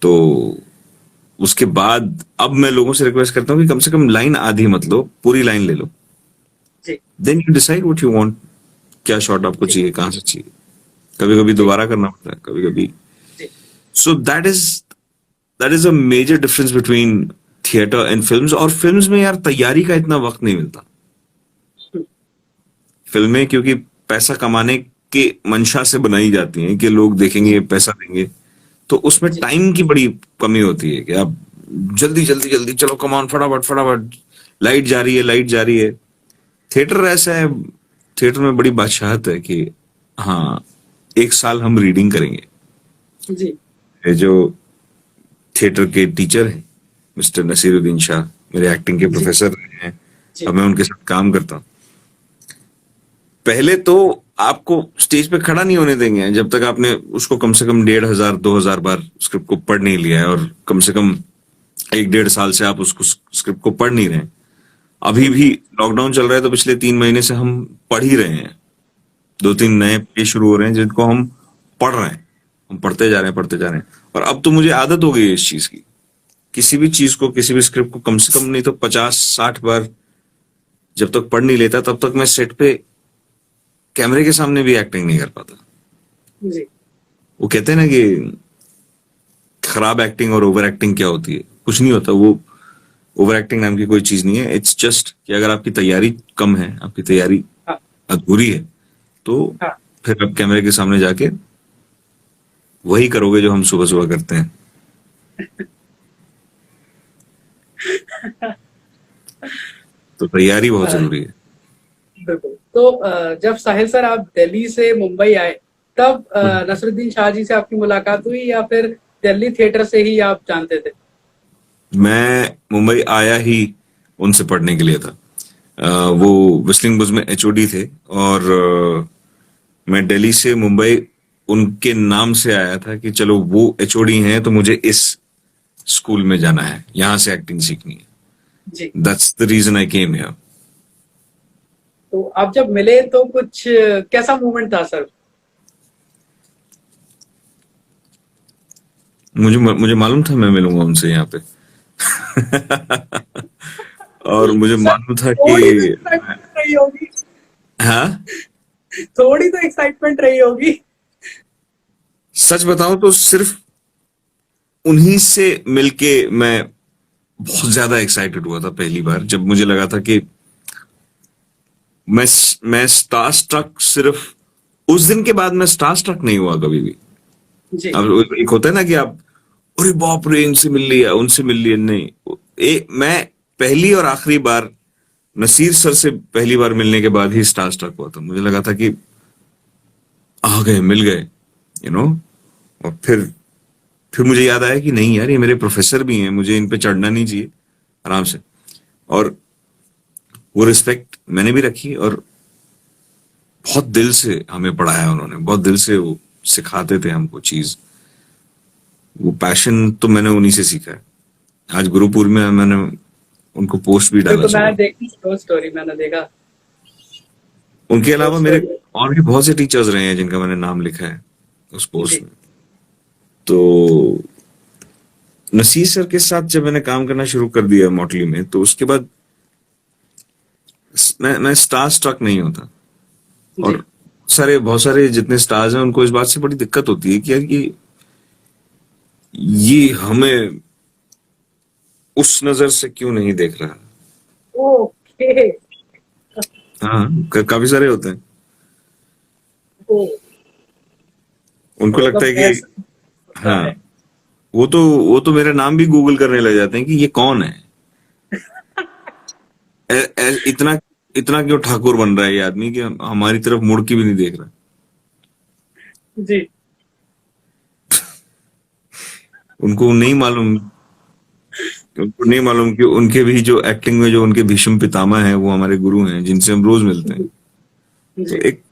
Speaker 2: तो उसके बाद अब मैं लोगों से रिक्वेस्ट करता हूँ कि कम से कम लाइन आधी मत लो, पूरी लाइन ले लो।
Speaker 1: जी।
Speaker 2: Then you decide what you want, क्या शॉट आपको
Speaker 1: जी।
Speaker 2: चाहिए, कहाँ से चाहिए। कभी कभी
Speaker 1: जी।
Speaker 2: दोबारा करना पड़ता है, कभी कभी।
Speaker 1: जी।
Speaker 2: So that is a major difference between theatre and films. और फिल्म्स में यार तैयारी का इतना वक्त नहीं मिलता। फिल्में क्योंकि पैसा कमाने के मंशा से बनाई जाती हैं कि लोग देखेंगे,
Speaker 1: जी।
Speaker 2: पैसा देंगे, तो उसमें
Speaker 1: जी।
Speaker 2: टाइम की बड़ी कमी होती है कि आप जल्दी जल्दी जल्दी चलो, कमान, फटाफट फटाफट, लाइट जा रही है, लाइट जा रही है। थिएटर ऐसा है, थिएटर में बड़ी बादशाहत है कि हाँ, एक साल हम रीडिंग करेंगे।
Speaker 1: जी।
Speaker 2: ये जो थिएटर के टीचर हैं, मिस्टर नसीरुद्दीन शाह, मेरे एक्टिंग के
Speaker 1: जी।
Speaker 2: प्रोफेसर हैं।
Speaker 1: जी।
Speaker 2: अब मैं उनके साथ काम करता हूँ। पहले तो आपको स्टेज पे खड़ा नहीं होने देंगे जब तक आपने उसको कम से कम 1,500-2,000 बार स्क्रिप्ट को पढ़ नहीं लिया है, और कम से कम 1-1.5 साल से आप उसको स्क्रिप्ट को पढ़ नहीं रहे हैं। अभी
Speaker 1: जी।
Speaker 2: भी लॉकडाउन चल रहा है, तो पिछले 3 महीने से हम पढ़ ही रहे हैं। 2-3 नए पेज शुरू हो रहे हैं जिनको हम पढ़ रहे हैं। हम पढ़ते जा रहे हैं, पढ़ते जा रहे हैं। और अब तो मुझे आदत हो गई है इस चीज की। किसी भी चीज को, किसी भी स्क्रिप्ट को कम से कम नहीं तो 50-60 बार जब तक पढ़ नहीं लेता, तब तक मैं सेट पे कैमरे के सामने भी एक्टिंग नहीं कर पाता।
Speaker 1: जी।
Speaker 2: वो कहते हैं ना कि खराब एक्टिंग और ओवर एक्टिंग क्या होती है। कुछ नहीं होता। वो ओवर एक्टिंग नाम की कोई चीज नहीं है। इट्स जस्ट कि अगर आपकी तैयारी कम है, आपकी तैयारी
Speaker 1: हाँ।
Speaker 2: अधूरी है, तो
Speaker 1: हाँ।
Speaker 2: फिर आप कैमरे के सामने जाके वही करोगे जो हम सुबह सुबह करते हैं। तो तैयारी बहुत
Speaker 1: अ,
Speaker 2: जरूरी है।
Speaker 1: बिल्कुल। तो जब साहिल सर आप दिल्ली से मुंबई आए, तब नसरुद्दीन शाह जी से आपकी मुलाकात हुई या फिर दिल्ली थिएटर से ही आप जानते थे?
Speaker 2: मैं मुंबई आया ही उनसे पढ़ने के लिए था। वो विस्लिंग बुज में एचओडी थे, और मैं दिल्ली से मुंबई उनके नाम से आया था कि चलो वो एचओडी हैं तो मुझे इस स्कूल में जाना है, यहां से एक्टिंग सीखनी है।
Speaker 1: जी।
Speaker 2: That's the reason I came here.
Speaker 1: तो आप जब मिले तो कुछ कैसा मूवमेंट था सर?
Speaker 2: मुझे मालूम था मैं मिलूंगा उनसे यहाँ पे। और मुझे
Speaker 1: सर
Speaker 2: मालूम था
Speaker 1: थोड़ी तो
Speaker 2: कि
Speaker 1: एक्साइटमेंट रही होगी।
Speaker 2: हाँ,
Speaker 1: थोड़ी तो एक्साइटमेंट रही होगी।
Speaker 2: सच बताऊं तो सिर्फ उन्हीं से मिलके मैं बहुत ज्यादा एक्साइटेड हुआ था पहली बार, जब मुझे लगा था कि मैं मैं स्टार स्ट्रक, सिर्फ उस दिन के बाद मैं स्टार स्ट्रक नहीं हुआ कभी भी।
Speaker 1: जी।
Speaker 2: अब एक होता है ना कि आप, अरे बाप रे, इनसे मिल लिया, उनसे मिल लिया, नहीं। मैं पहली और आखिरी बार नसीर सर से पहली बार मिलने के बाद ही स्टार स्ट्रक हुआ था। मुझे लगा था कि आ गए, मिल गए, यू नो। और फिर मुझे याद आया कि नहीं यार, ये मेरे प्रोफेसर भी हैं, मुझे इन पे चढ़ना नहीं चाहिए, आराम से। और वो रिस्पेक्ट मैंने भी रखी, और बहुत दिल से हमें पढ़ाया उन्होंने, बहुत दिल से वो सिखाते थे हमको चीज। वो पैशन तो मैंने उन्हीं से सीखा है। आज गुरुपुर में मैंने उनको पोस्ट भी डाला
Speaker 1: बिल्कुल, मैंने
Speaker 2: सुबह।
Speaker 1: देखी वो स्टोरी, मैंने देखा
Speaker 2: उनके
Speaker 1: वो
Speaker 2: अलावा मेरे
Speaker 1: स्टोरी।
Speaker 2: और भी बहुत से टीचर्स रहे हैं जिनका मैंने नाम लिखा है उस पोस्ट
Speaker 1: जी
Speaker 2: में। तो नसीर सर के साथ जब मैंने काम करना शुरू कर दिया मॉटली में, तो उसके बाद मैं स्टार स्ट्रक नहीं होता।
Speaker 1: जी।
Speaker 2: और बहुत सारे जितने स्टार्स हैं उनको इस बात से बड़ी दिक्कत होती है कि यार ये हमें उस नजर से क्यों नहीं देख रहा।
Speaker 1: ओके।
Speaker 2: हाँ, काफी सारे होते हैं।
Speaker 1: ओ,
Speaker 2: उनको लगता
Speaker 1: मतलब
Speaker 2: है कि
Speaker 1: ऐसा होता
Speaker 2: हाँ,
Speaker 1: है।
Speaker 2: वो तो मेरा नाम भी गूगल करने लग जाते हैं कि ये कौन है। इतना इतना क्यों ठाकुर बन रहा है ये आदमी कि हमारी तरफ मुड़ के भी नहीं देख रहा।
Speaker 1: जी।
Speaker 2: उनको नहीं मालूम उनको नहीं मालूम कि उनके भी जो एक्टिंग में जो उनके भीष्म पितामह हैं वो हमारे गुरु हैं, जिनसे हम रोज मिलते हैं।
Speaker 1: जी।
Speaker 2: तो
Speaker 1: जी।
Speaker 2: एक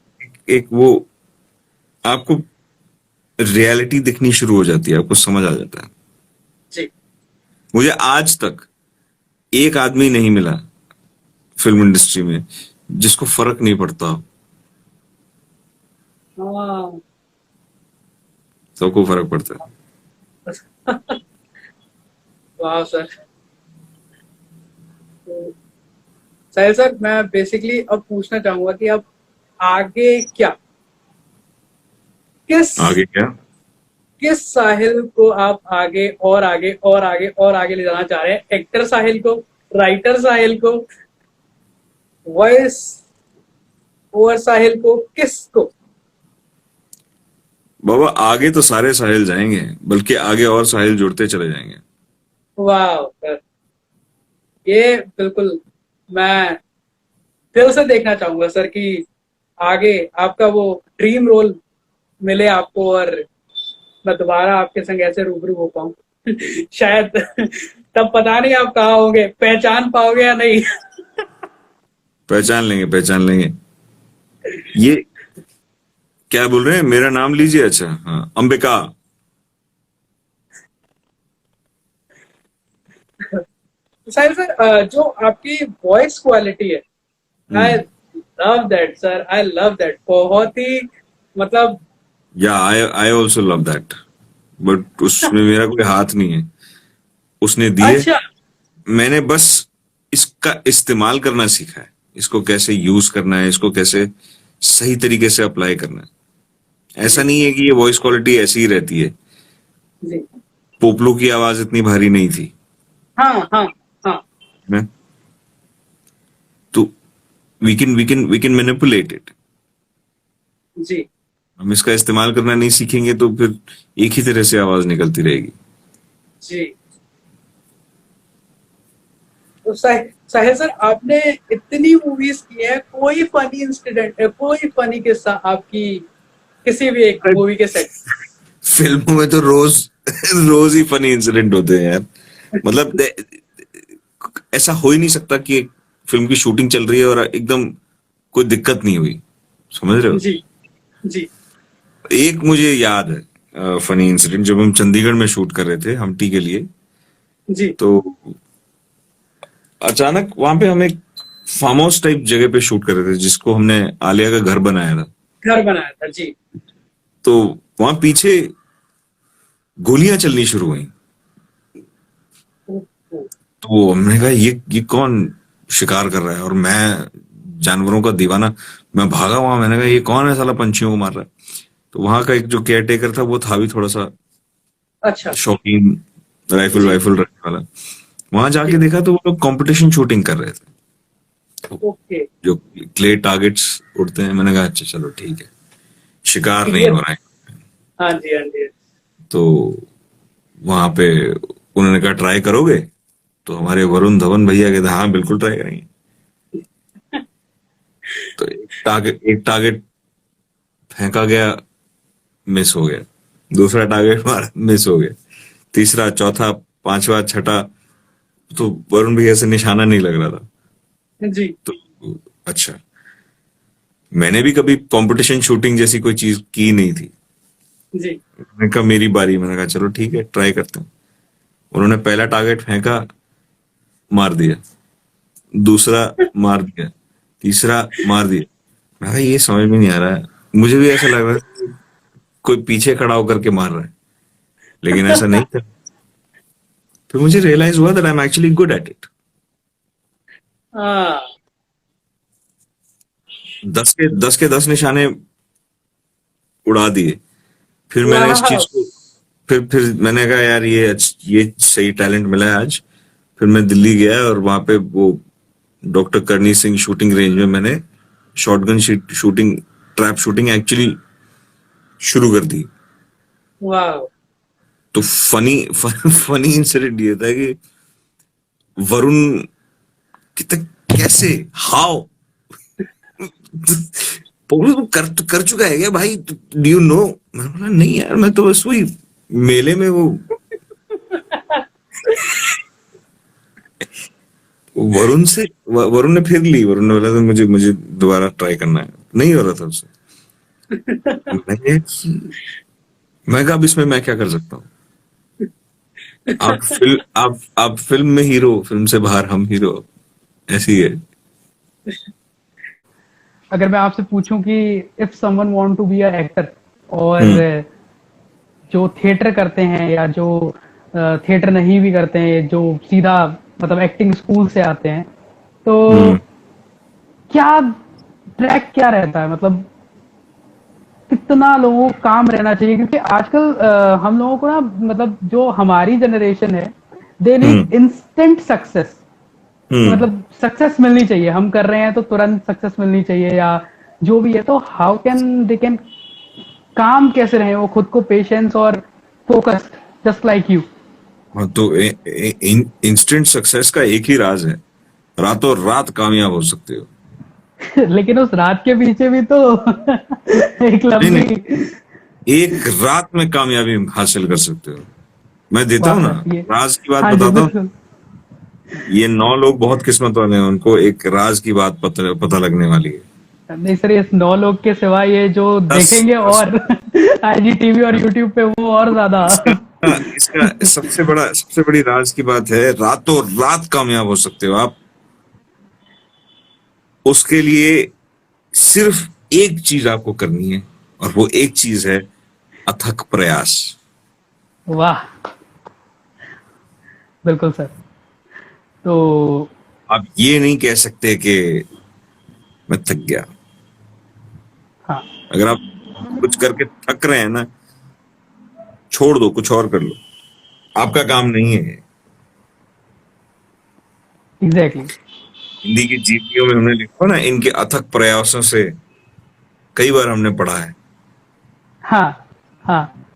Speaker 2: एक वो आपको रियलिटी दिखनी शुरू हो जाती है, आपको समझ आ जाता है।
Speaker 1: जी।
Speaker 2: मुझे आज तक एक आदमी नहीं मिला फिल्म इंडस्ट्री में जिसको फर्क नहीं पड़ता हो।
Speaker 1: हाँ।
Speaker 2: सबको फर्क पड़ता है।
Speaker 1: वाह सर। तो साहिल सर, मैं बेसिकली अब पूछना चाहूंगा कि अब आगे क्या, किस
Speaker 2: आगे क्या?
Speaker 1: किस साहिल को आप आगे और आगे और आगे और आगे ले जाना चाह रहे हैं? एक्टर साहिल को, राइटर साहिल को, वॉइस ओवर साहिल को, किसको?
Speaker 2: बाबा, आगे तो सारे साहिल जाएंगे, बल्कि आगे और साहिल जुड़ते चले जाएंगे।
Speaker 1: वाह सर, ये बिल्कुल मैं दिल से देखना चाहूंगा सर कि आगे आपका वो ड्रीम रोल मिले आपको, और मैं दोबारा आपके संग ऐसे रूबरू हो पाऊं। शायद तब पता नहीं आप कहाँ होंगे, पहचान पाओगे या नहीं।
Speaker 2: पहचान लेंगे, पहचान लेंगे। ये क्या बोल रहे हैं, मेरा नाम लीजिए। अच्छा, हाँ, अंबिका।
Speaker 1: साहिल सर, जो आपकी वॉइस क्वालिटी है, I
Speaker 2: hmm.
Speaker 1: Love that sir, I love that. बहुत ही मतलब
Speaker 2: yeah I I also love that, but उसमें मेरा कोई हाथ नहीं है। उसने दिए,
Speaker 1: अच्छा।
Speaker 2: मैंने बस इसका इस्तेमाल करना सीखा है। इसको कैसे यूज करना है, इसको कैसे सही तरीके से अप्लाई करना है। ऐसा
Speaker 1: जी।
Speaker 2: नहीं है कि ये वॉइस क्वालिटी ऐसी ही रहती है।
Speaker 1: जी।
Speaker 2: पोपलो की आवाज इतनी भारी नहीं थी
Speaker 1: हाँ हाँ हाँ।
Speaker 2: ना। तो वी कैन मैनिपुलेट इट।
Speaker 1: जी।
Speaker 2: हम इसका इस्तेमाल करना नहीं सीखेंगे तो फिर एक ही तरह से आवाज निकलती रहेगी।
Speaker 1: जी। तो साहिल सर, आपने इतनी मूवीज की है, कोई फनी इंसिडेंट, कोई फनी किस्सा आपकी किसी भी एक मूवी के सेट?
Speaker 2: फिल्मों में तो रोज रोज ही फनी इंसिडेंट होते हैं यार। मतलब ऐसा हो ही नहीं सकता कि एक फिल्म की शूटिंग चल रही है और एकदम कोई दिक्कत नहीं हुई। समझ रहे हो?
Speaker 1: जी। जी।
Speaker 2: एक मुझे याद है फनी इंसिडेंट, जब हम चंडीगढ़ में शूट कर रहे थे हमटी के लिए।
Speaker 1: जी।
Speaker 2: तो अचानक वहां पे हम एक फार्म हाउस टाइप जगह पे शूट कर रहे थे, जिसको हमने आलिया का घर बनाया था।
Speaker 1: घर बनाया था। जी।
Speaker 2: तो वहां पीछे गोलियां चलनी शुरू हुई।
Speaker 1: ओ, ओ,
Speaker 2: तो हमने कहा ये कौन शिकार कर रहा है, और मैं जानवरों का दीवाना, मैं भागा वहां। मैंने कहा ये कौन है साला पंछियों को मार रहा है। तो वहां का एक जो केयर टेकर था वो था भी थोड़ा सा
Speaker 1: अच्छा।
Speaker 2: शौकीन, राइफल
Speaker 1: जी।
Speaker 2: वाइफल रखने वाला। वहां जाके
Speaker 1: जी।
Speaker 2: देखा तो वो लोग कंपटीशन शूटिंग कर रहे थे। तो
Speaker 1: ओके।
Speaker 2: जो क्ले टारगेट्स उड़ते हैं, मैंने कहा अच्छा चलो ठीक है, शिकार नहीं
Speaker 1: ये
Speaker 2: हो रहा है।
Speaker 1: हाँ जी, हाँ जी।
Speaker 2: तो वहां पे उन्होंने कहा ट्राई करोगे? तो हमारे वरुण धवन भैया कहते हाँ बिल्कुल ट्राई करेंगे। तो एक टारगेट फेंका गया, मिस हो गया। दूसरा टारगेट मारा, मिस हो गया। तीसरा, चौथा, पांचवा, छठा, तो वरुण भैया से निशाना नहीं लग रहा था।
Speaker 1: जी।
Speaker 2: तो अच्छा, मैंने भी कभी कंपटीशन शूटिंग जैसी कोई चीज की नहीं थी।
Speaker 1: जी।
Speaker 2: मैंने कहा मेरी बारी, मैंने कहा चलो ठीक है, ट्राई करते हैं। उन्होंने पहला टारगेट फेंका, मार दिया। दूसरा, मार दिया। तीसरा, मार दिया। मैं कहा ये समझ में नहीं आ रहा है। मुझे भी ऐसा लग रहा है कि कोई पीछे खड़ा होकर के मार रहा है, लेकिन ऐसा नहीं था। फिर मुझे रियलाइज हुआ that I am actually good at it.
Speaker 1: हाँ।
Speaker 2: 10 के 10 निशाने उड़ा दिए। फिर मैंने इस
Speaker 1: वाह।
Speaker 2: चीज को, फिर मैंने कहा यार ये सही टैलेंट मिला है आज। फिर मैं दिल्ली गया और वहां पे वो डॉक्टर करनी सिंह शूटिंग रेंज में मैंने shotgun shooting, trap shooting actually शुरू कर दी।
Speaker 1: वाह।
Speaker 2: तो फनी इंसिडेंट ये था कि वरुण कितने, कैसे, हाउ, पोगल तू कर चुका है क्या भाई, डू यू नो? मैंने बोला नहीं यार, मैं तो बस वही मेले में वो वरुण ने फिर ली। वरुण ने बोला था मुझे मुझे दोबारा ट्राई करना है, नहीं हो रहा था उससे। मैं कहा अब इसमें मैं क्या कर सकता हूँ? आप फिल्म में हीरो, फिल्म से बाहर हम हीरो, ऐसी है।
Speaker 1: अगर मैं आपसे पूछूं कि if someone want to be a actor, और
Speaker 2: हम्म।
Speaker 1: जो थिएटर करते हैं या जो थिएटर नहीं भी करते हैं, जो सीधा मतलब एक्टिंग स्कूल से आते हैं, तो
Speaker 2: हम्म।
Speaker 1: क्या ट्रैक क्या रहता है, मतलब कितना लोगों को काम रहना चाहिए? क्योंकि आजकल हम लोगों को ना, मतलब जो हमारी जनरेशन है, they
Speaker 2: hmm.
Speaker 1: Need instant success.
Speaker 2: Hmm.
Speaker 1: मतलब सक्सेस मिलनी चाहिए, हम कर रहे हैं तो तुरंत सक्सेस मिलनी चाहिए, या जो भी है। तो हाउ कैन दे कैन काम कैसे रहे वो खुद को पेशेंस और फोकस, जस्ट लाइक यू?
Speaker 2: हाँ, तो इंस्टेंट सक्सेस का एक ही राज है, रातों रात कामयाब हो सकते हो।
Speaker 1: लेकिन उस रात के पीछे भी तो एक
Speaker 2: नहीं नहीं,
Speaker 1: लंबी।
Speaker 2: एक रात में कामयाबी हासिल कर सकते हो। मैं देता
Speaker 1: वाह
Speaker 2: हूं ना,
Speaker 1: सर, ये।
Speaker 2: राज की बात
Speaker 1: हाँ जी,
Speaker 2: बताता हूँ।
Speaker 1: बिल्कुल।
Speaker 2: ये 9 लोग बहुत किस्मत वाले हैं, उनको एक राज की बात पता लगने वाली है।
Speaker 1: नहीं सर, इस 9 लोग के सिवा ये जो
Speaker 2: दस
Speaker 1: देखेंगे
Speaker 2: दस
Speaker 1: और आईजीटीवी और यूट्यूब पे, वो और ज्यादा।
Speaker 2: इसका इसका सबसे बड़ी राज की बात है, रातों रात कामयाब हो सकते हो आप। उसके लिए सिर्फ एक चीज आपको करनी है, और वो एक चीज है अथक प्रयास।
Speaker 1: वाह, बिल्कुल सर। तो
Speaker 2: आप ये नहीं कह सकते कि मैं थक गया।
Speaker 1: हाँ,
Speaker 2: अगर आप कुछ करके थक रहे हैं ना, छोड़ दो, कुछ और कर लो, आपका काम नहीं है।
Speaker 1: एग्जैक्टली।
Speaker 2: हिंदी की जीपीओ में हमने लिखा ना, इनके अथक प्रयासों से, कई बार हमने पढ़ा है।
Speaker 1: हाँ। हाँ।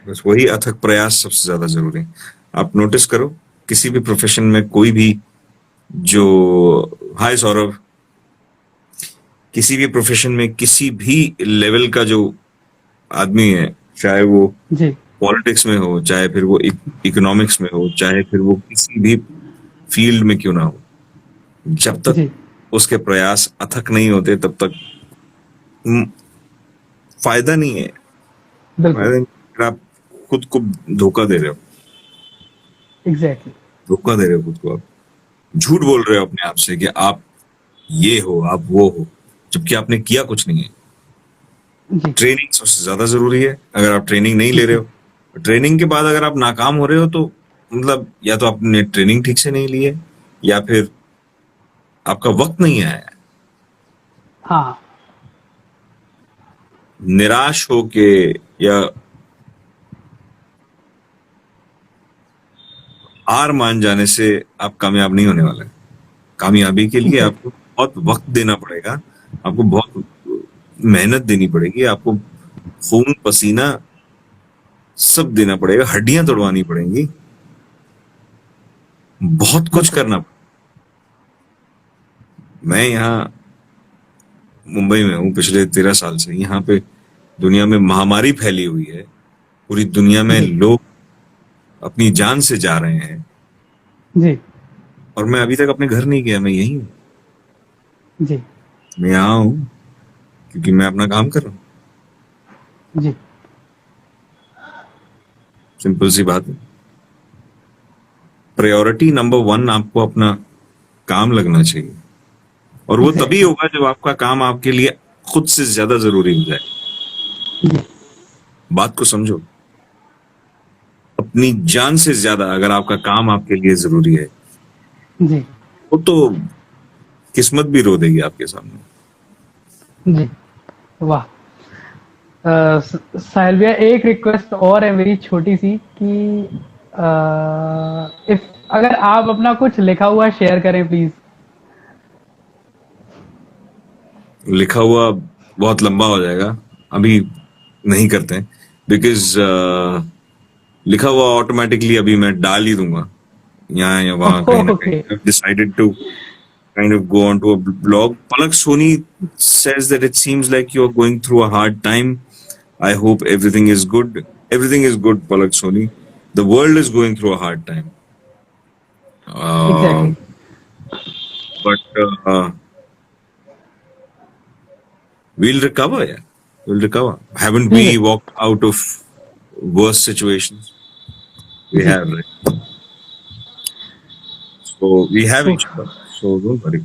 Speaker 2: बस वही अथक प्रयास सबसे ज्यादा जरूरी है। आप नोटिस करो, किसी भी प्रोफेशन में कोई भी जो, हाय सौरभ, किसी भी प्रोफेशन में किसी भी लेवल का जो आदमी है, चाहे वो
Speaker 1: जी।
Speaker 2: पॉलिटिक्स में हो, चाहे फिर वो इकोनॉमिक्स में हो, चाहे फिर वो किसी भी फील्ड में क्यों ना हो, जब तक
Speaker 1: जी।
Speaker 2: उसके प्रयास अथक नहीं होते तब तक हम्म, फायदा नहीं है।
Speaker 1: बिल्कुल।
Speaker 2: फायदा नहीं, अगर आप खुद को धोखा दे रहे हो,
Speaker 1: एग्जैक्टली।
Speaker 2: धोखा दे रहे हो खुद को, आप झूठ बोल रहे हो अपने आप से कि आप ये हो, आप वो हो, जबकि आपने किया कुछ नहीं है।
Speaker 1: जी।
Speaker 2: ट्रेनिंग सबसे ज्यादा जरूरी है। अगर आप ट्रेनिंग नहीं ले रहे हो, ट्रेनिंग के बाद अगर आप नाकाम हो रहे हो, तो मतलब या तो आपने ट्रेनिंग ठीक से नहीं ली है, या फिर आपका वक्त नहीं आया है।
Speaker 1: हाँ।
Speaker 2: निराश होके या हार मान जाने से आप कामयाब नहीं होने वाले। कामयाबी के लिए
Speaker 1: एग्जैक्टली।
Speaker 2: आपको बहुत वक्त देना पड़ेगा, आपको बहुत मेहनत देनी पड़ेगी, आपको खून पसीना सब देना पड़ेगा, हड्डियां तोड़वानी पड़ेंगी, बहुत कुछ
Speaker 1: बिल्कुल।
Speaker 2: करना। मैं यहाँ मुंबई में हूँ पिछले 13 साल से। यहाँ पे दुनिया में महामारी फैली हुई है, पूरी दुनिया में
Speaker 1: जी
Speaker 2: लोग अपनी जान से जा रहे हैं,
Speaker 1: जी
Speaker 2: और मैं अभी तक अपने घर नहीं गया। मैं यही हूँ,
Speaker 1: जी
Speaker 2: मैं यहाँ हूँ क्योंकि मैं अपना काम कर रहा हूँ।
Speaker 1: जी
Speaker 2: सिंपल सी बात है। प्रायोरिटी नंबर 1 आपको अपना काम लगना चाहिए, और वो तभी
Speaker 1: एग्जैक्टली।
Speaker 2: होगा जब आपका काम आपके लिए खुद से ज्यादा जरूरी हो जाए।
Speaker 1: जी
Speaker 2: बात को समझो, अपनी जान से ज्यादा अगर आपका काम आपके लिए जरूरी है,
Speaker 1: जी
Speaker 2: वो तो किस्मत भी रो देगी आपके सामने।
Speaker 1: जी। वाह। साहिल भैया, एक रिक्वेस्ट और है मेरी छोटी सी कि इफ अगर आप अपना कुछ लिखा हुआ शेयर करें प्लीज।
Speaker 2: लिखा हुआ बहुत लंबा हो जाएगा, अभी नहीं करते हैं, बिकॉज लिखा हुआ ऑटोमेटिकली अभी मैं डाल ही दूंगा यहाँ या वहां कहीं ना
Speaker 1: ओके।
Speaker 2: कहीं। Decided to kind of go on to a blog. Palak Soni says that it seems like you're going through a hard time. I hope everything is good. Everything is good, Palak Soni. The world is going through a hard time.
Speaker 1: Exactly.
Speaker 2: But we'll recover, yeah. We'll recover. Haven't
Speaker 1: ठीक
Speaker 2: we
Speaker 1: है।
Speaker 2: walked out of worse situations? We
Speaker 1: ji.
Speaker 2: have, right? So we have
Speaker 1: तो
Speaker 2: each other. So don't worry.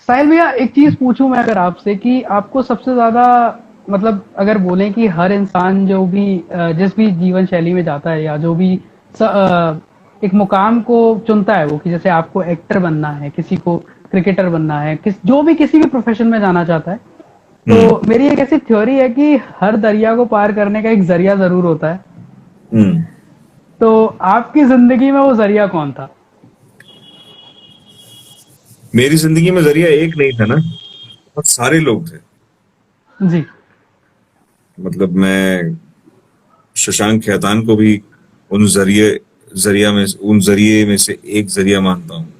Speaker 1: साहिल भैया, एक चीज पूछूं मैं अगर आपसे कि आपको सबसे ज्यादा, मतलब अगर बोलें कि हर इंसान जो भी जिस भी जीवन शैली में जाता है या जो भी एक मुकाम को चुनता है, वो कि जैसे आपको एक्टर बनना है, किसी को क्रिकेटर बनना है, जो भी किसी भी प्रोफेशन में जाना चाहता है,
Speaker 2: Hmm.
Speaker 1: तो मेरी एक ऐसी थ्योरी है कि हर दरिया को पार करने का एक जरिया जरूर होता है।
Speaker 2: Hmm.
Speaker 1: तो आपकी जिंदगी में वो जरिया कौन था?
Speaker 2: मेरी जिंदगी में जरिया एक नहीं था ना, बहुत सारे लोग थे।
Speaker 1: जी
Speaker 2: मतलब मैं शशांक खेतान को भी उन जरिए में से एक जरिया मानता हूँ,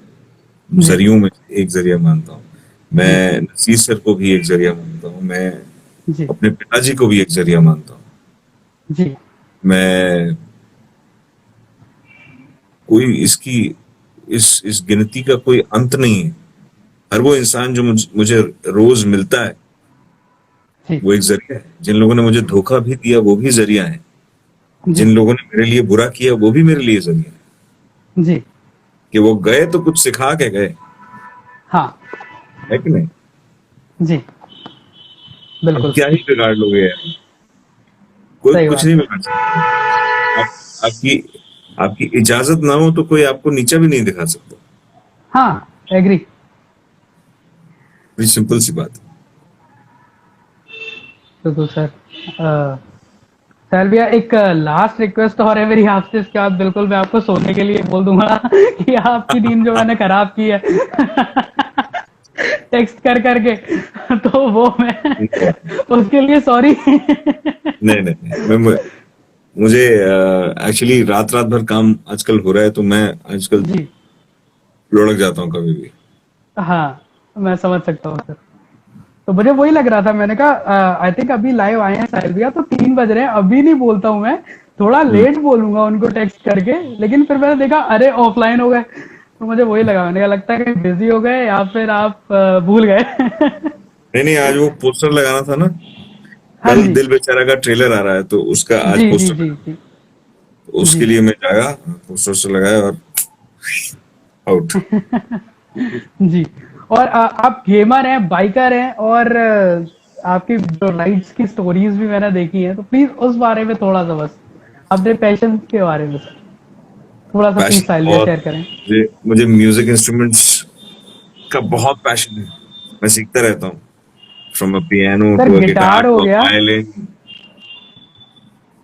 Speaker 1: जी
Speaker 2: जरियों में से एक जरिया मानता हूँ।
Speaker 1: जी
Speaker 2: मैं नसीर सर को भी एक जरिया मानता हूँ। मैं
Speaker 1: जी
Speaker 2: अपने पिताजी को भी एक जरिया मानता हूँ।
Speaker 1: जी
Speaker 2: मैं कोई इसकी इस गिनती का कोई अंत नहीं है। हर वो इंसान जो मुझे रोज मिलता है,
Speaker 1: जी
Speaker 2: वो एक जरिया है। जिन लोगों ने मुझे धोखा भी दिया, वो भी जरिया है।
Speaker 1: जी
Speaker 2: जिन लोगों ने मेरे लिए बुरा किया, वो भी मेरे लिए जरिया है।
Speaker 1: जी।
Speaker 2: कि वो गए तो कुछ सिखा के गए,
Speaker 1: हाँ
Speaker 2: है कि नहीं?
Speaker 1: जी,
Speaker 2: अब
Speaker 1: बिल्कुल
Speaker 2: क्या ही बिगाड़ लोगे यार, कोई
Speaker 1: सही
Speaker 2: कुछ
Speaker 1: बात
Speaker 2: नहीं
Speaker 1: है।
Speaker 2: बिगाड़ सकता। आपकी आपकी इजाजत ना हो तो कोई आपको नीचा भी नहीं दिखा सकता।
Speaker 1: हाँ, एग्री।
Speaker 2: बड़ी सिंपल सी बात है।
Speaker 1: बिल्कुल सर। सर भैया, एक लास्ट रिक्वेस्ट और है मेरी आपसे, इसके बाद बिल्कुल मैं आपको सोने के लिए बोल दूंगा कि आपकी नींद जो मैंने खराब की है टेक्स्ट कर करके, तो वो मैं उसके लिए सॉरी।
Speaker 2: नहीं नहीं नहीं, मुझे एक्चुअली रात रात भर काम आजकल हो रहा है, तो मैं आजकल
Speaker 1: जी
Speaker 2: लुढ़क जाता हूँ कभी भी।
Speaker 1: हाँ, मैं समझ सकता हूँ सर। तो मुझे वही लग रहा था, मैंने कहा आई थिंक अभी लाइव आए हैं साहिल भैया, तो 3 बज रहे हैं, अभी नहीं बोलता हूँ मैं, थोड़ा
Speaker 2: हम्म।
Speaker 1: लेट बोलूंगा उनको टेक्स्ट करके, लेकिन फिर मैंने देखा अरे ऑफलाइन हो गए, तो मुझे वही लगा, मैंने कहा लगता है कहीं बिजी हो गए या फिर आप भूल गए।
Speaker 2: नहीं नहीं, आज वो पोस्टर लगाना था ना,
Speaker 1: हाँ
Speaker 2: कल
Speaker 1: जी
Speaker 2: दिल बेचारा का ट्रेलर आ रहा है, तो उसका आज
Speaker 1: जी जी
Speaker 2: पोस्टर
Speaker 1: जी
Speaker 2: लगा।
Speaker 1: जी
Speaker 2: तो उसके
Speaker 1: जी
Speaker 2: लिए मैं जागा, पोस्टर से लगाया और आउट।
Speaker 1: जी। और आप गेमर हैं, बाइकर हैं, और आपकी जो राइड्स की स्टोरीज भी मैंने देखी है, तो प्लीज उस बारे में थोड़ा सा, बस अपने पैशन के बारे में सर थोड़ा सा प्लीज
Speaker 2: पैशन
Speaker 1: साहिल भैया
Speaker 2: बहुत,
Speaker 1: शेयर करें।
Speaker 2: मुझे म्यूजिक इंस्ट्रूमेंट्स का बहुत पैशन है। मैं सीखता रहता हूँ, from a piano
Speaker 1: sir
Speaker 2: to a guitar
Speaker 1: guitar हो
Speaker 2: टू अ
Speaker 1: गया।
Speaker 2: वायलिन।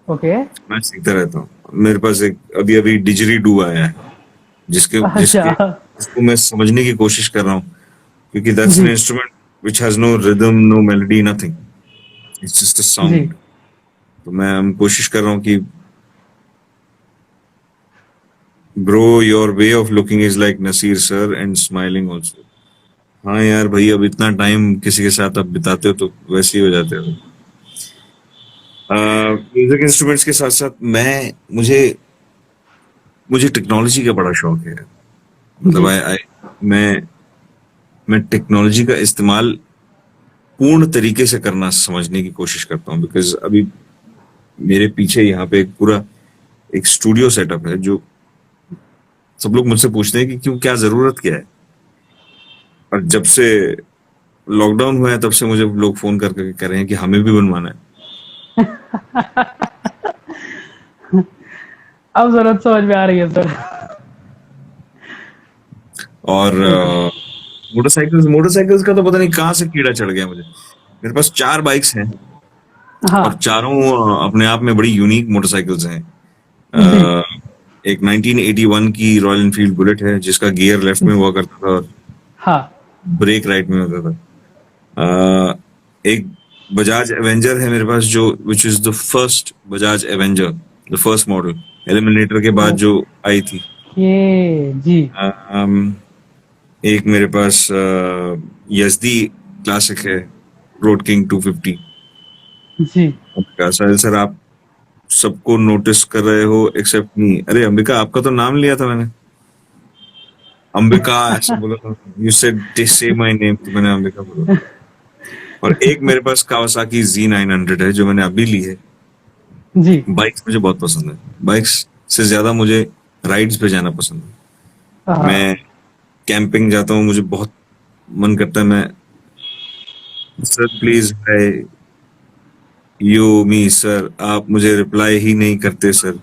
Speaker 1: ओके।
Speaker 2: मैं सीखता रहता हूँ। मेरे पास एक अभी अभी डिजरी डू आया है, जिसके जिसके
Speaker 1: अच्छा।
Speaker 2: जिसको मैं समझने की कोशिश कर रहा हूँ, क्योंकि दैट्स एन
Speaker 1: जी
Speaker 2: instrument which has no rhythm, no melody, nothing. It's just a
Speaker 1: जी
Speaker 2: sound. तो मैं कोशिश कर रहा हूँ कि bro, your way of looking is like Nasir sir and smiling also. हाँ यार भाई, अब इतना टाइम किसी के साथ अब बिताते हो तो वैसे ही हो जाते हो। म्यूजिक इंस्ट्रूमेंट्स के साथ साथ मुझे मुझे टेक्नोलॉजी का बड़ा शौक है। मतलब
Speaker 1: जी।
Speaker 2: मैं मैं टेक्नोलॉजी का इस्तेमाल पूर्ण तरीके से करना समझने की कोशिश करता हूँ, बिकॉज अभी मेरे पीछे यहाँ पे एक पूरा एक स्टूडियो सेटअप है, जो सब लोग मुझसे पूछते हैं कि क्यों, क्या जरूरत क्या है। और जब से लॉकडाउन हुआ है तब से मुझे लोग फोन करके कह रहे हैं कि हमें भी बनवाना है।
Speaker 1: अब जरूरत समझ में आ रही है सर।
Speaker 2: और
Speaker 1: बिल्कुल।
Speaker 2: मोटरसाइकिल्स मोटरसाइकिल्स का तो पता नहीं कहाँ से कीड़ा चढ़ गया मुझे। मेरे पास 4 बाइक्स हैं, और
Speaker 1: हाँ।
Speaker 2: चारों अपने आप में बड़ी यूनिक मोटरसाइकिल्स हैं।
Speaker 1: जी।
Speaker 2: अ, एक 1981 की रॉयल एनफील्ड बुलेट है, जिसका गियर लेफ्ट में हुआ करता था और
Speaker 1: हाँ।
Speaker 2: ब्रेक राइट में होता था। एक बजाज एवेंजर है मेरे पास, जो which is the first Bajaj Avenger, the first model, eliminator के बाद जो आई थी।
Speaker 1: ओके। जी।
Speaker 2: अम, एक मेरे पास यजदी क्लासिक है, रोड किंग 250।
Speaker 1: जी।
Speaker 2: साहिल सर, आप सबको नोटिस कर रहे हो एक्सेप्ट मी। अरे अंबिका, आपका तो नाम लिया था मैंने, अंबिका ऐसे बोला था। यू सेड से माय नेम, तो मैंने अंबिका बोला। और एक मेरे पास कावासाकी Z900 है, जो मैंने अभी ली है।
Speaker 1: जी।
Speaker 2: बाइक्स मुझे बहुत पसंद है, बाइक्स से ज्यादा मुझे राइड्स पे जाना पसंद है।
Speaker 1: हाँ।
Speaker 2: मैं कैंपिंग जाता हूँ, मुझे बहुत मन करता है, मैं sir please hi you me sir, आप मुझे रिप्लाई ही नहीं करते सर।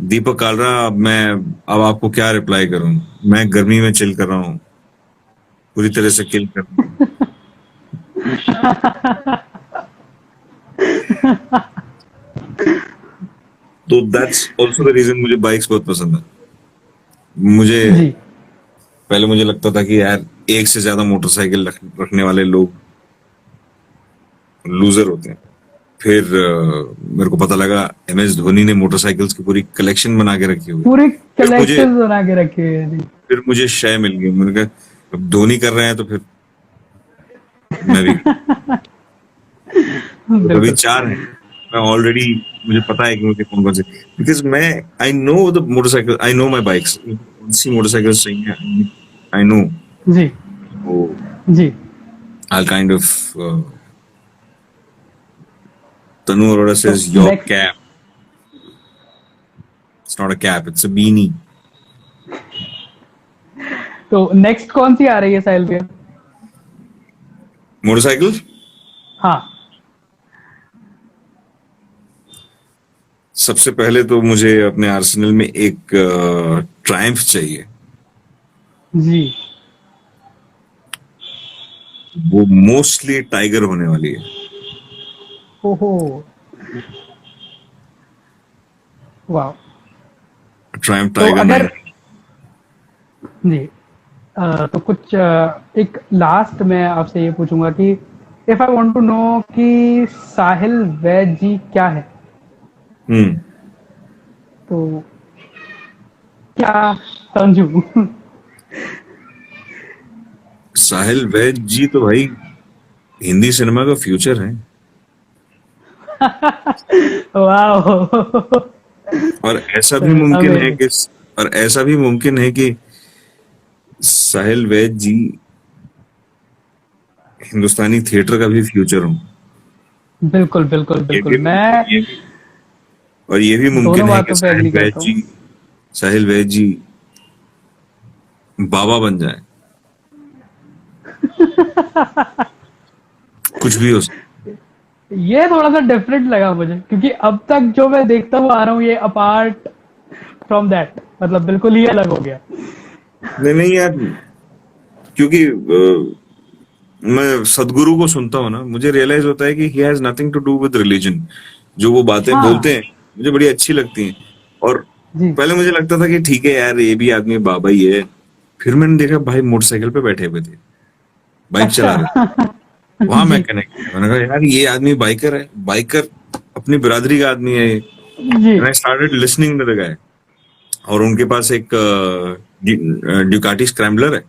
Speaker 2: दीपक कालरा, अब आपको क्या रिप्लाई करूं। मैं गर्मी में चिल कर रहा हूँ, पूरी तरह से किल कर रहा हूँ। तो दैट्स ऑल्सो द रीजन मुझे बाइक्स बहुत पसंद है। मुझे
Speaker 1: जी।
Speaker 2: पहले मुझे लगता था कि यार एक से ज्यादा मोटरसाइकिल रखने वाले लोग लूजर होते हैं। फिर मेरे को पता लगा MS धोनी ने मोटरसाइकिल्स की पूरी कलेक्शन बना के रखी हुई है।
Speaker 1: पूरी
Speaker 2: फिर मुझे
Speaker 1: कलेक्शन बना के रखी हुई है। जी।
Speaker 2: फिर मुझे शय मिल गई, मैंने कहा अब धोनी कर रहे हैं तो फिर मैं भी। तो अभी
Speaker 1: बिल्कुल।
Speaker 2: 4 हैं। मैं ऑलरेडी, मुझे पता है कि मुझे कौन कौन से, बिकॉज मैं I know the motorcycle, I know my bikes, कौन सी मोटरसाइकिल सही है, आई नो।
Speaker 1: जी। जी।
Speaker 2: I kind of Tanu Arora
Speaker 1: तो
Speaker 2: says your
Speaker 1: next
Speaker 2: cap. It's not a cap, it's a beanie.
Speaker 1: तो नेक्स्ट कौन सी आ रही है साहिल भैया?
Speaker 2: मोटरसाइकिल
Speaker 1: हाँ।
Speaker 2: सबसे पहले तो मुझे अपने आर्सेनल में एक ट्रायम्फ चाहिए।
Speaker 1: जी।
Speaker 2: वो मोस्टली टाइगर होने वाली है।
Speaker 1: ओहो। वाह।
Speaker 2: ट्रायम्फ
Speaker 1: तो
Speaker 2: टाइगर
Speaker 1: अगर
Speaker 2: 9।
Speaker 1: जी तो कुछ एक लास्ट मैं आपसे ये पूछूंगा कि if I want to know कि साहिल वैद जी क्या है,
Speaker 2: हम्म।
Speaker 1: तो क्या समझू?
Speaker 2: साहिल वैद जी तो भाई हिंदी सिनेमा का फ्यूचर है।
Speaker 1: वाह।
Speaker 2: और ऐसा भी मुमकिन है
Speaker 1: अमेजिंग।
Speaker 2: कि और ऐसा भी मुमकिन है कि साहिल वैद जी हिंदुस्तानी थिएटर का भी फ्यूचर हो।
Speaker 1: बिल्कुल बिल्कुल
Speaker 2: ये भी
Speaker 1: बिल्कुल, मैं
Speaker 2: ये भी और ये भी
Speaker 1: दोनों
Speaker 2: मुमकिन है कि
Speaker 1: बातों पे एग्री करता हूँ।
Speaker 2: साहिल वैद जी बाबा बन जाए। कुछ भी हो सकता
Speaker 1: ये थोड़ा सा डिफरेंट लगा मुझे, क्योंकि अब तक जो मैं देखता हुआ आ रहा हूँ ये अपार्ट फ्रॉम दैट, मतलब बिल्कुल ही अलग हो गया।
Speaker 2: है। नहीं नहीं यार, क्योंकि मैं सदगुरु को सुनता हूँ ना, मुझे रियलाइज होता है कि he has nothing to do with religion. जो वो बातें बोलते
Speaker 1: हाँ।
Speaker 2: हैं मुझे बड़ी अच्छी लगती हैं। और
Speaker 1: जी।
Speaker 2: पहले मुझे लगता था कि ठीक है यार, ये भी आदमी बाबा ही है। फिर मैंने देखा भाई मोटरसाइकिल पे बैठे हुए थे, बाइक
Speaker 1: अच्छा।
Speaker 2: चला रहे थे। वहां मैं
Speaker 1: जी।
Speaker 2: कनेक्ट किया, मैंने कहा यार ये आदमी बाइकर है, बाइकर अपनी बिरादरी का आदमी है।
Speaker 1: जी।
Speaker 2: And I started listening to the guy. और उनके पास एक ड्यूकाटी स्क्रैम्बलर है।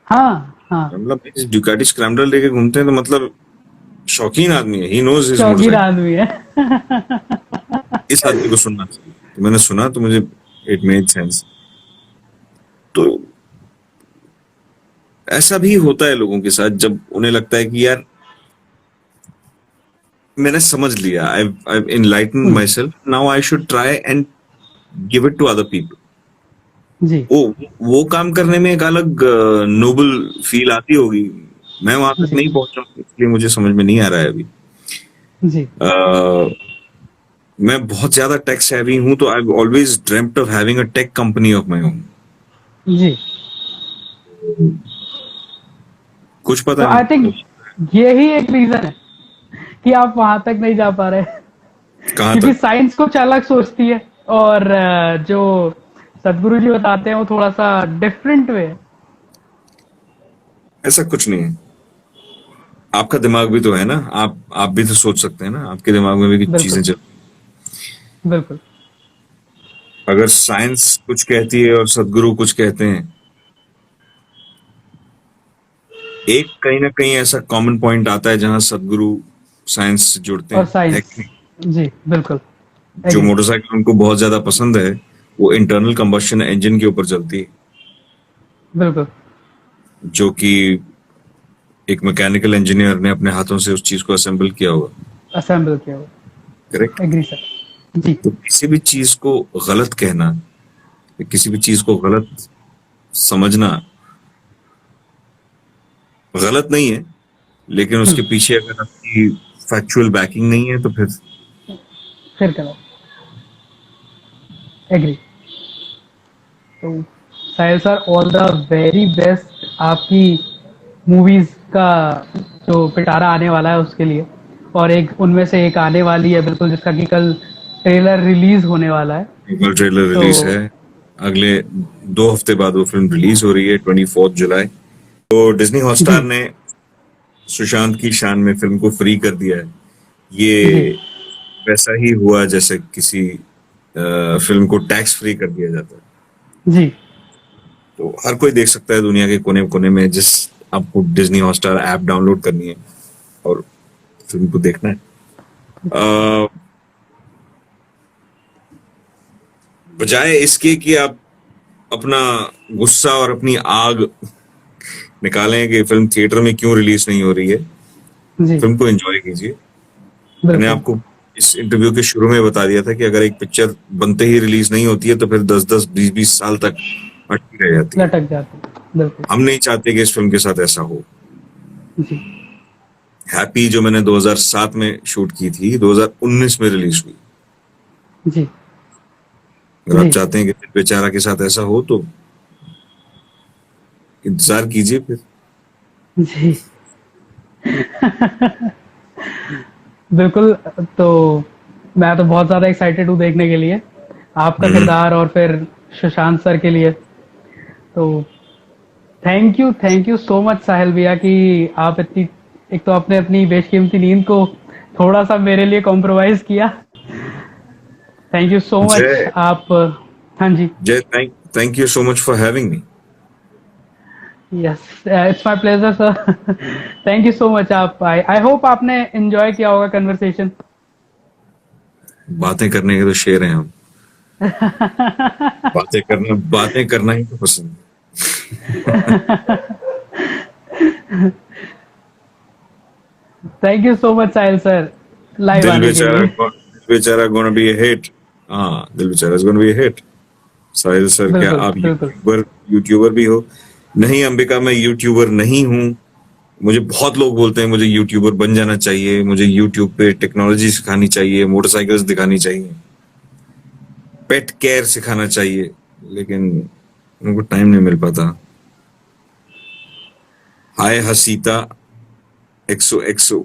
Speaker 1: हाँ हाँ,
Speaker 2: मतलब डुकाटी स्क्रैम्बलर लेके घूमते हैं तो मतलब शौकीन आदमी है, ही नोज हिज
Speaker 1: शौकीन
Speaker 2: मोटरसाइकिल।
Speaker 1: आदमी है।
Speaker 2: इस आदमी को सुनना चाहिए। तो मैंने सुना तो मुझे इट मेड सेंस। तो ऐसा भी होता है लोगों के साथ जब उन्हें लगता है कि यार मैंने समझ लिया, I enlighten
Speaker 1: hmm,
Speaker 2: myself, now I should try and give it to other people.
Speaker 1: जी,
Speaker 2: वो वो काम करने में एक अलग नोबल फील आती होगी। मैं वहां तक
Speaker 1: जी,
Speaker 2: नहीं पहुंचा हूं, इसलिए मुझे समझ में नहीं आ रहा है अभी।
Speaker 1: जी,
Speaker 2: अ, मैं बहुत ज्यादा टेक सेवी हूं, तो I always dreamed of having a tech company of my own.
Speaker 1: जी।
Speaker 2: कुछ
Speaker 1: तो
Speaker 2: पता
Speaker 1: आई
Speaker 2: नहीं
Speaker 1: थिंक यही एक रीजन है कि आप वहां तक नहीं जा पा रहे,
Speaker 2: कहाँ
Speaker 1: क्योंकि
Speaker 2: तक।
Speaker 1: साइंस कुछ अलग सोचती है और जो सदगुरु जी बताते हैं वो थोड़ा सा डिफरेंट वे है।
Speaker 2: ऐसा कुछ नहीं है। आपका दिमाग भी तो है ना, आप भी तो सोच सकते हैं ना, आपके दिमाग में भी कुछ चीजें
Speaker 1: बिल्कुल,
Speaker 2: चल।
Speaker 1: बिल्कुल।
Speaker 2: अगर साइंस कुछ कहती है और सदगुरु कुछ कहते हैं, एक कहीं ना कहीं ऐसा कॉमन पॉइंट आता है जहां सदगुरु साइंस से जुड़ते
Speaker 1: और
Speaker 2: हैं, है
Speaker 1: साइंस,
Speaker 2: कि नहीं?
Speaker 1: जी, बिल्कुल,
Speaker 2: जो
Speaker 1: एग्री,
Speaker 2: मोटरसाइकिल उनको बहुत ज्यादा पसंद है, वो इंटरनल कंबस्शन इंजन के ऊपर चलती है,
Speaker 1: बिल्कुल,
Speaker 2: जो कि एक मैकेनिकल इंजीनियर ने अपने हाथों से उस चीज को असेंबल किया होगा।
Speaker 1: असेंबल किया हुआ,
Speaker 2: करेक्ट।
Speaker 1: एग्री सर, जी,
Speaker 2: तो किसी भी चीज को गलत कहना, किसी भी चीज को गलत समझना गलत नहीं है, लेकिन
Speaker 1: हम्म,
Speaker 2: उसके पीछे अगर आपकी फैक्चुअल बैकिंग नहीं है तो फिर।
Speaker 1: फिर करो, एग्री। तो Sahil sir, all the very best आपकी मूवीज का जो पिटारा आने वाला है उसके लिए, और एक उनमें से एक आने वाली है बिल्कुल, जिसका कि कल ट्रेलर रिलीज होने वाला है।
Speaker 2: कल ट्रेलर
Speaker 1: तो
Speaker 2: रिलीज है। अगले 2 हफ्ते बाद वो फिल्म रिलीज हो रही है, 24 जुलाई। तो डिज्नी
Speaker 1: जी,
Speaker 2: हॉटस्टार ने सुशांत की शान में फिल्म को फ्री कर दिया है।
Speaker 1: जी,
Speaker 2: ये वैसा ही हुआ जैसे किसी फिल्म को टैक्स फ्री कर दिया जाता है।
Speaker 1: जी,
Speaker 2: तो हर कोई देख सकता है दुनिया के कोने कोने में, जिस आपको डिज्नी हॉटस्टार ऐप डाउनलोड करनी है और फिल्म को देखना है। अ, बजाय इसके कि आप अपना गुस्सा और अपनी आग निकालें कि फिल्म थिएटर में क्यों रिलीज नहीं हो रही है,
Speaker 1: जी,
Speaker 2: फिल्म को एंजॉय कीजिए। मैंने
Speaker 1: बिल्कुल,
Speaker 2: आपको इस इंटरव्यू के शुरू में बता दिया था कि अगर एक पिक्चर बनते ही रिलीज नहीं होती है तो फिर 10-10, 20-20 साल तक अटकी रह जाती है।
Speaker 1: लटक जाते हैं, बिल्कुल,
Speaker 2: हम नहीं चाहते कि इस फिल्म के साथ ऐसा हो।
Speaker 1: जी,
Speaker 2: हैप्पी जो मैंने 2007 में शूट की थी, 2019 में रिलीज हुई।
Speaker 1: जी,
Speaker 2: अगर आप
Speaker 1: जी,
Speaker 2: चाहते हैं कि दिल बेचारा के साथ ऐसा हो तो इंतजार कीजिए फिर।
Speaker 1: जी, बिल्कुल। तो मैं तो बहुत ज़्यादा एक्साइटेड हूँ देखने के लिए, आपका
Speaker 2: हम्म।
Speaker 1: किरदार और फिर सुशांत सर के लिए। तो थैंक यू सो मच साहिल भैया कि आप इतनी, एक तो आपने अपनी बेशकीमती नींद को थोड़ा सा मेरे लिए कॉम्प्रोमाइज़ किया। थैंक यू सो मच
Speaker 2: जय
Speaker 1: आप। हाँ जी,
Speaker 2: जय thank you so much for having me.
Speaker 1: Yes, it's my pleasure sir. Thank you so much. आप, आई होप आपने एंजॉय किया होगा कन्वर्सेशन।
Speaker 2: बातें करने के तो शेर हैं हम। बातें करना ही तो पसंद
Speaker 1: thank you so much Sahil sir,
Speaker 2: है।
Speaker 1: लाइव आने के लिए।
Speaker 2: दिल बेचारा गोना बी ए हिट। हाँ, दिल बेचारा is gonna be A hit. Sahil sir, क्या
Speaker 1: बिल्कुल,
Speaker 2: आप
Speaker 1: बिल्कुल,
Speaker 2: यूट्यूबर भी हो? नहीं अंबिका, मैं यूट्यूबर नहीं हूँ। मुझे बहुत लोग बोलते हैं मुझे यूट्यूबर बन जाना चाहिए, मुझे यूट्यूब पे टेक्नोलॉजी सिखानी चाहिए, मोटरसाइकिल्स दिखानी चाहिए, पेट केयर सिखाना चाहिए, लेकिन उनको टाइम नहीं मिल पाता। हाय हसीता एक्सो एक्सो।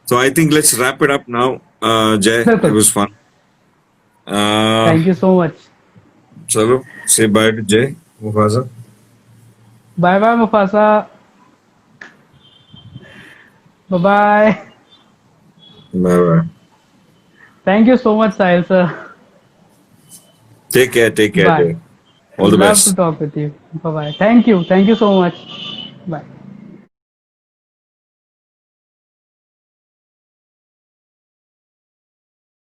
Speaker 2: So I think let's wrap it up now. Jay, it
Speaker 1: बिल्कुल।
Speaker 2: was fun.
Speaker 1: Thank you so much.
Speaker 2: चलो, say bye to Jay, Mufasa.
Speaker 1: Bye bye Mufasa, bye bye.
Speaker 2: Bye bye.
Speaker 1: Thank you so much Sahil sir,
Speaker 2: Take care,
Speaker 1: bye.
Speaker 2: Jay. All the
Speaker 1: Love to
Speaker 2: best.
Speaker 1: talk with you. Bye bye. Thank you. Thank you so much. Bye.